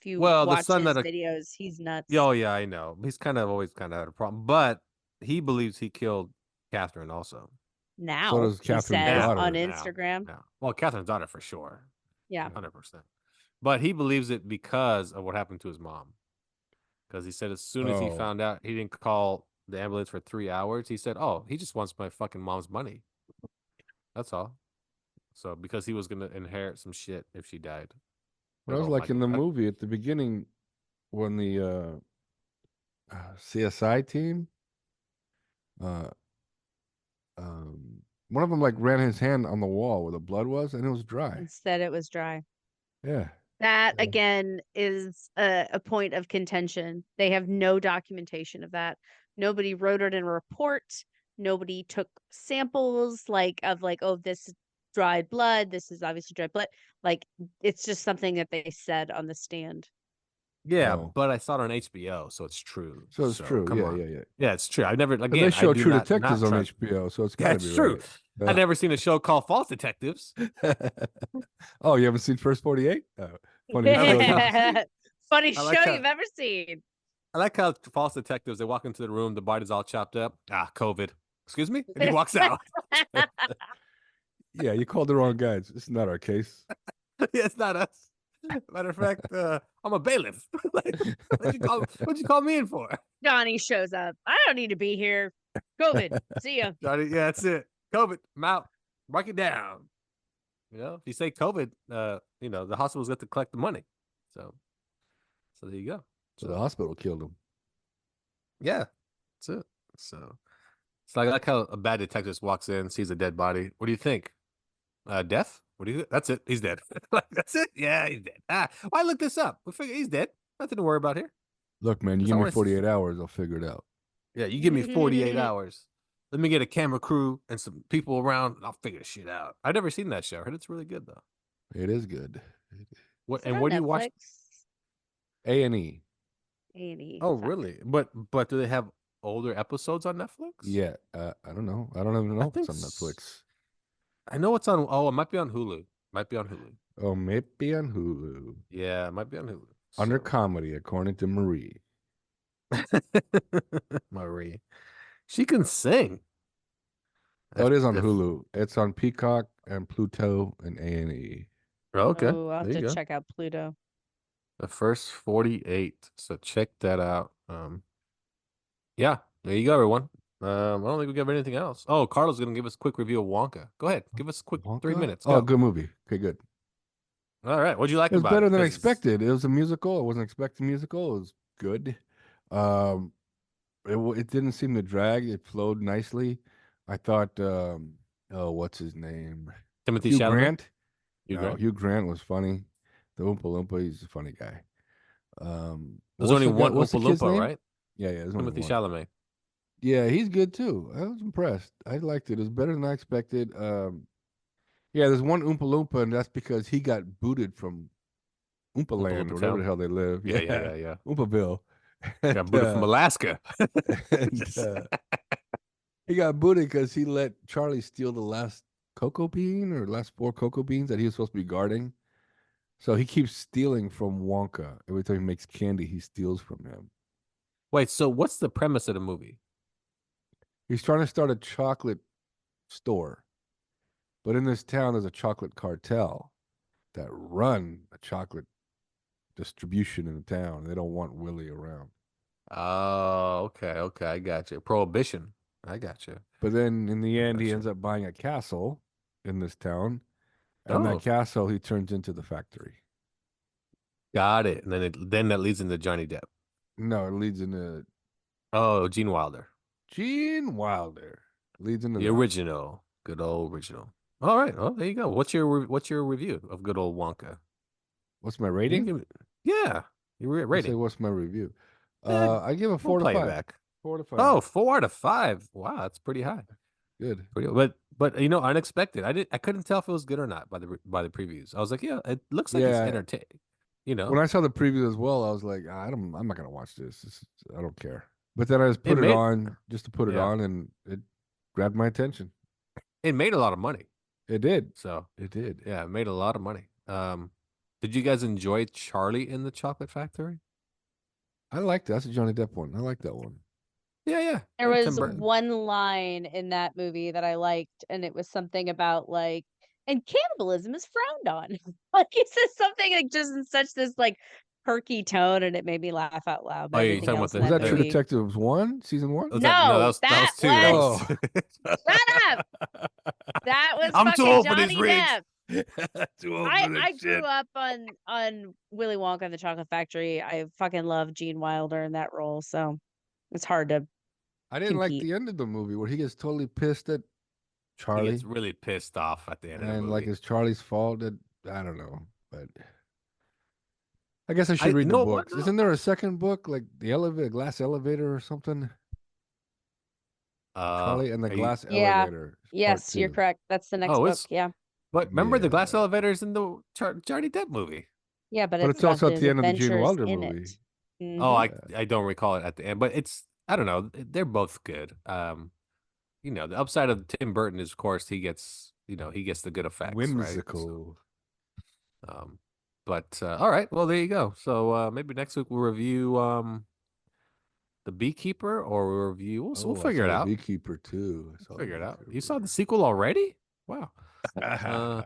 S5: If you
S3: Well, the
S5: watch
S3: son
S5: his
S3: that
S5: videos, he's nuts.
S3: oh yeah, I know. He's always kind of had a problem, but he believes he killed Catherine also.
S5: Now
S4: does
S5: he
S4: Catherine's
S5: says
S4: daughter.
S5: on
S3: Now,
S5: Instagram.
S3: now. Well, Catherine's daughter for sure.
S5: Yeah.
S3: 100%. But he believes it because of what happened to his mom. Because he said as soon as he
S4: Oh.
S3: found out he didn't call the ambulance for 3 hours, he said, "Oh, he just wants my fucking mom's money. That's all." So because he was gonna inherit some shit if she died.
S4: But I was
S3: Oh,
S4: like in the
S3: Michael,
S4: movie at the beginning when the CSI team, uh, one of them like ran his hand on the wall where the blood was, and it was dry.
S5: Instead, it was dry.
S4: Yeah.
S5: That
S4: Yeah.
S5: again is a point of contention. They have no documentation of that. Nobody wrote it in a report. Nobody took samples oh, this is dried blood. This is obviously dried blood. Like it's just something that they said on the stand.
S3: Yeah,
S4: Oh.
S3: but I saw it on HBO, so it's true.
S4: So it's true.
S3: Come
S4: Yeah,
S3: on.
S4: yeah.
S3: Yeah, it's true. I've never
S4: And
S3: again.
S4: they show
S3: I do
S4: True
S3: not
S4: Detectives on
S3: trust.
S4: HBO, so it's got to
S3: That's
S4: be
S3: true.
S4: right.
S3: I've never seen a show called False Detectives.
S4: Oh, you haven't seen First 48? Oh, funny
S3: I like
S4: show.
S3: how-
S5: Funny
S3: I like
S5: show
S3: how-
S5: you've ever seen.
S3: I like how False Detectives, they walk into the room, the body's all chopped up. Ah, COVID. Excuse me? And he walks out.
S4: Yeah, you called the wrong guys. It's not our case.
S3: Yeah, it's not us. Matter of fact, I'm a bailiff. Like, what'd you call me in for?
S5: Johnny shows up. I don't need to be here. COVID. See ya.
S3: Johnny, yeah, that's it. COVID. I'm out. Mark it down. You know, if you say COVID, the hospitals get to collect the money. So there you go.
S4: So the hospital killed him.
S3: Yeah, that's it. So it's like how a bad detective just walks in, sees a dead body. What do you think? Death? What do you think? That's it. He's dead. Like, that's it? Yeah, he's dead. Why look this up? We figure he's dead. Nothing to worry about here.
S4: Look, man, you
S3: That's
S4: give
S3: all
S4: me
S3: I
S4: 48 hours, I'll figure it out.
S3: Yeah, you give me 48 hours. Let me get a camera crew and some people around, and I'll figure shit out. I've never seen that show. I heard it's really good though.
S4: It is good.
S3: What
S5: Is it
S3: and
S5: on
S3: where do you watch?
S5: Netflix?
S4: A&E.
S5: A&E.
S3: Oh,
S5: Fuck.
S3: really? But do they have older episodes on Netflix?
S4: Yeah, I don't know. I don't even know if it's on
S3: think
S4: Netflix.
S3: I know it's on. Oh, it might be on Hulu. Might be on Hulu.
S4: Oh, maybe on Hulu.
S3: Yeah, it might be on Hulu.
S4: Under
S3: So-
S4: comedy, according to Marie.
S3: Marie, she can sing.
S4: Oh, it is on
S3: If-
S4: Hulu. It's on Peacock and Pluto and A&E.
S3: Okay,
S5: Oh, I'll have
S3: there you
S5: to
S3: go.
S5: check out Pluto.
S3: The first 48. So check that out. Yeah, there you go, everyone. I don't think we got anything else. Oh, Carlos is gonna give us a quick review of Wonka. Go ahead, give us a quick 3
S4: Wonka?
S3: minutes.
S4: Oh,
S3: Go.
S4: good movie. Okay, good.
S3: All right, what'd you like
S4: It was
S3: about
S4: better
S3: it?
S4: than
S3: 'Cause
S4: expected. It was a musical. I wasn't expecting a musical. It was good. It didn't seem to drag. It flowed nicely. I thought, what's his name?
S3: Timothy
S4: Hugh
S3: Chalamet.
S4: Grant.
S3: Hugh
S4: No,
S3: Grant.
S4: Hugh Grant was funny. The Oompa Loompa, he's a funny guy.
S3: There's only one
S4: What's the
S3: Oompa
S4: kid's
S3: Loompa,
S4: name?
S3: right?
S4: Yeah, there's only
S3: Timothy
S4: one.
S3: Chalamet.
S4: Yeah, he's good too. I was impressed. I liked it. It was better than I expected. Yeah, there's one Oompa Loompa, and that's because he got booted from Oompa
S3: Oompa
S4: Land,
S3: Loompa
S4: or whatever
S3: Town?
S4: the hell they live.
S3: Yeah.
S4: Oompaville.
S3: Got booted from Alaska.
S4: and, he got booted because he let Charlie steal the last cocoa bean or last 4 cocoa beans that he was supposed to be guarding. So he keeps stealing from Wonka. Every time he makes candy, he steals from him.
S3: Wait, so what's the premise of the movie?
S4: He's trying to start a chocolate store, but in this town, there's a chocolate cartel that run a chocolate distribution in the town. They don't want Willie around.
S3: Oh, okay. I got you. Prohibition. I got you.
S4: But then in the end, he
S3: Gotcha.
S4: ends up buying a castle in this town, and
S3: Oh,
S4: that castle he turns into the factory.
S3: got it. And then that leads into Johnny Depp.
S4: No, it leads into
S3: Oh, Gene Wilder.
S4: Gene Wilder. Leads into
S3: The
S4: that.
S3: original. Good old original. All right. Oh, there you go. What's your review of good old Wonka?
S4: What's my
S3: You
S4: rating?
S3: give it- Yeah. Your
S4: Let's
S3: rating.
S4: say what's my review?
S3: Yeah,
S4: I give a
S3: we'll
S4: 4 to
S3: play it
S4: 5.
S3: back.
S4: 4 to 5.
S3: Oh, 4 out of 5. Wow, that's pretty high.
S4: Good.
S3: But unexpected. I couldn't tell if it was good or not by the previews. I was like, yeah, it looks like it's
S4: Yeah.
S3: entertaining.
S4: When I saw the preview as well, I was like, I'm not gonna watch this. I don't care. But then I just put it on just to put it
S3: Yeah.
S4: on, and it grabbed my attention.
S3: It made a lot of money.
S4: It did.
S3: So
S4: It did.
S3: yeah, it made a lot of money. Did you guys enjoy Charlie in the Chocolate Factory?
S4: I like that. That's a Johnny Depp one. I like that one.
S3: Yeah.
S5: There
S3: Tim
S5: was
S3: Burton.
S5: one line in that movie that I liked, and it was something about like, and cannibalism is frowned on. Like he says something like just in such this like perky tone, and it made me laugh out loud. But
S3: Oh, yeah, you're
S5: everything
S3: talking
S5: else
S3: about
S5: in
S4: Was that True
S5: movie,
S4: Detectives 1, season 1?
S3: Was
S5: No,
S3: that was two.
S5: that
S3: Was...
S5: shut up. That was
S3: I'm too
S5: fucking
S3: old for these
S5: Johnny
S3: rigs.
S5: Depp.
S4: Too old for
S5: I
S4: that
S5: grew
S4: shit.
S5: up on Willy Wonka and the Chocolate Factory. I fucking love Gene Wilder in that role, so it's hard to
S4: I didn't like
S5: compete.
S4: the end of the movie where he gets totally pissed at
S3: He
S4: Charlie,
S3: gets really pissed off at the end of the
S4: and
S3: movie.
S4: like it's Charlie's fault. That I don't know, but I guess I should read the books. Isn't there a second book, like the glass elevator or something? Charlie and the glass
S5: Yeah.
S4: elevator. is
S5: Yes,
S4: part
S5: you're
S4: 2.
S5: correct. That's the next
S3: Oh,
S5: book.
S3: it's-
S5: Yeah.
S3: But remember the glass
S4: Yeah.
S3: elevators in the Johnny Depp movie?
S5: Yeah, but
S4: But
S5: it's
S4: it's also
S5: got
S4: at the end of the Gene
S5: adventures
S4: Wilder
S5: in
S4: movie.
S5: it.
S3: Oh,
S5: Mhm.
S3: I don't recall it at the end, but I don't know. They're both good. The upside of Tim Burton is, of course, he gets the good effects,
S4: Whimsical.
S3: right? But all right, well there you go. So maybe next week we'll review The Beekeeper, or we'll review. We'll figure it
S4: I saw
S3: out.
S4: The Beekeeper too.
S3: Figure it out. You saw the sequel already? Wow.
S4: I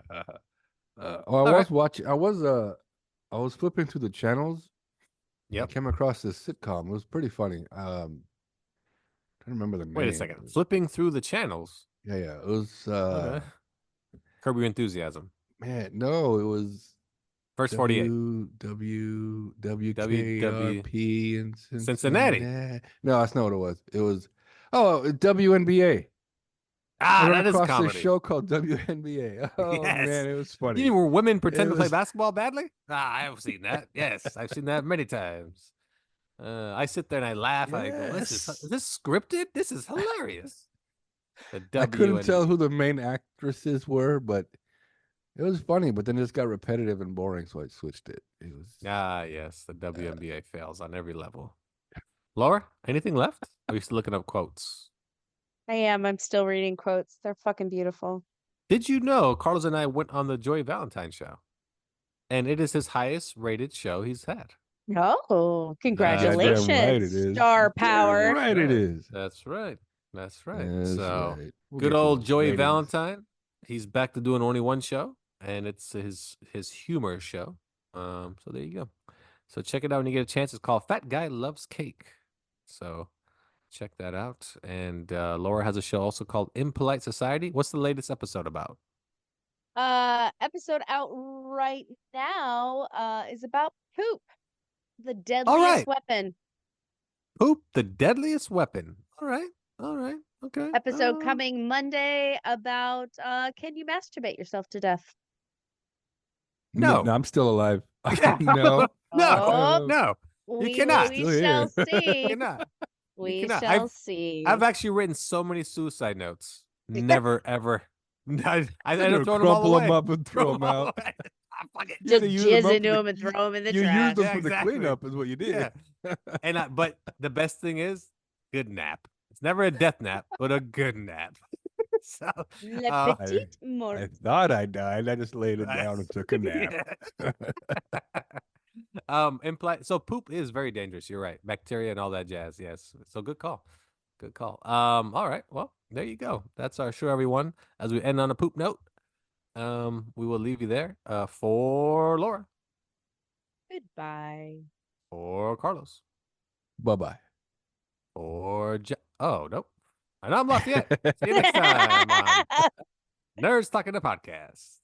S3: all
S4: was watching. I was flipping through the channels. I
S3: Yep.
S4: came across this sitcom. It was pretty funny. I don't remember the name.
S3: Wait a second. Flipping through the channels.
S4: Yeah. It was
S3: Okay. Curb Your Enthusiasm.
S4: man. No, it was
S3: First 48.
S4: WKRP in
S3: Cincinnati.
S4: No, that's not what it was. It was WNBA. I ran
S3: That is
S4: across
S3: comedy.
S4: this show called WNBA. Oh
S3: Yes.
S4: man, it was funny.
S3: You mean where women pretend
S4: It
S3: to play
S4: was-
S3: basketball badly? I've seen that. Yes, I've seen that many times. I sit there and I laugh. I go, is
S4: Yes.
S3: this scripted? This is hilarious. The
S4: I couldn't
S3: WNBA.
S4: tell who the main actresses were, but it was funny. But then it just got repetitive and boring, so I switched it. It was
S3: Yes, the WNBA fails on every level. Laura, anything left? Are you still looking up quotes?
S5: I am. I'm still reading quotes. They're fucking beautiful.
S3: Did you know Carlos and I went on the Joey Valentine show? And it is his highest rated show he's had.
S5: Oh,
S4: damn
S5: congratulations,
S4: right it is.
S5: star
S4: Damn
S5: power.
S4: right it is.
S3: That's right.
S4: That's
S3: so
S4: right. We'll
S3: good
S4: get to
S3: old
S4: those
S3: Joey
S4: ratings.
S3: Valentine. He's back to doing only one show, and it's his humor show. So there you go. So check it out when you get a chance. It's called Fat Guy Loves Cake. So check that out. And Laura has a show also called Impolite Society. What's the latest episode about?
S5: Episode out right now is about poop, the deadliest weapon.
S3: Poop, the deadliest weapon. All right. Okay.
S5: Episode coming Monday about can you masturbate yourself to death?
S3: No.
S4: I'm still alive.
S3: Yeah.
S4: No.
S5: Oh,
S3: No.
S5: we,
S3: cannot.
S5: We
S4: Still
S5: shall
S4: here.
S5: see.
S3: Cannot.
S5: We
S3: cannot.
S5: shall see.
S3: I've actually written so many suicide notes. Never ever. I end
S4: You're
S3: up throwing them all
S4: crumple
S3: away.
S4: them up and throw them out.
S3: away. Fuck it.
S4: You had
S5: Just
S4: to use them
S5: jizz
S4: up
S5: into
S4: for
S5: them and throw them in the
S4: You
S5: trash.
S4: used them
S3: Yeah,
S4: for
S3: exactly.
S4: the cleanup, is what you did.
S3: Yeah. But the best thing is good nap. It's never a death nap, but a good nap. So
S5: Le petit mort.
S4: I thought I died. I just laid it down and took a nap.
S3: So poop is very dangerous. You're right. Bacteria and all that jazz. Yes. So good call. Good call. All right. Well, there you go. That's our show, everyone. As we end on a poop note, we will leave you there. For Laura.
S5: Goodbye.
S3: For Carlos.
S4: Bye-bye.
S3: For oh, nope. And I'm Lafayette. See you next time on Nerds Talking the Podcast.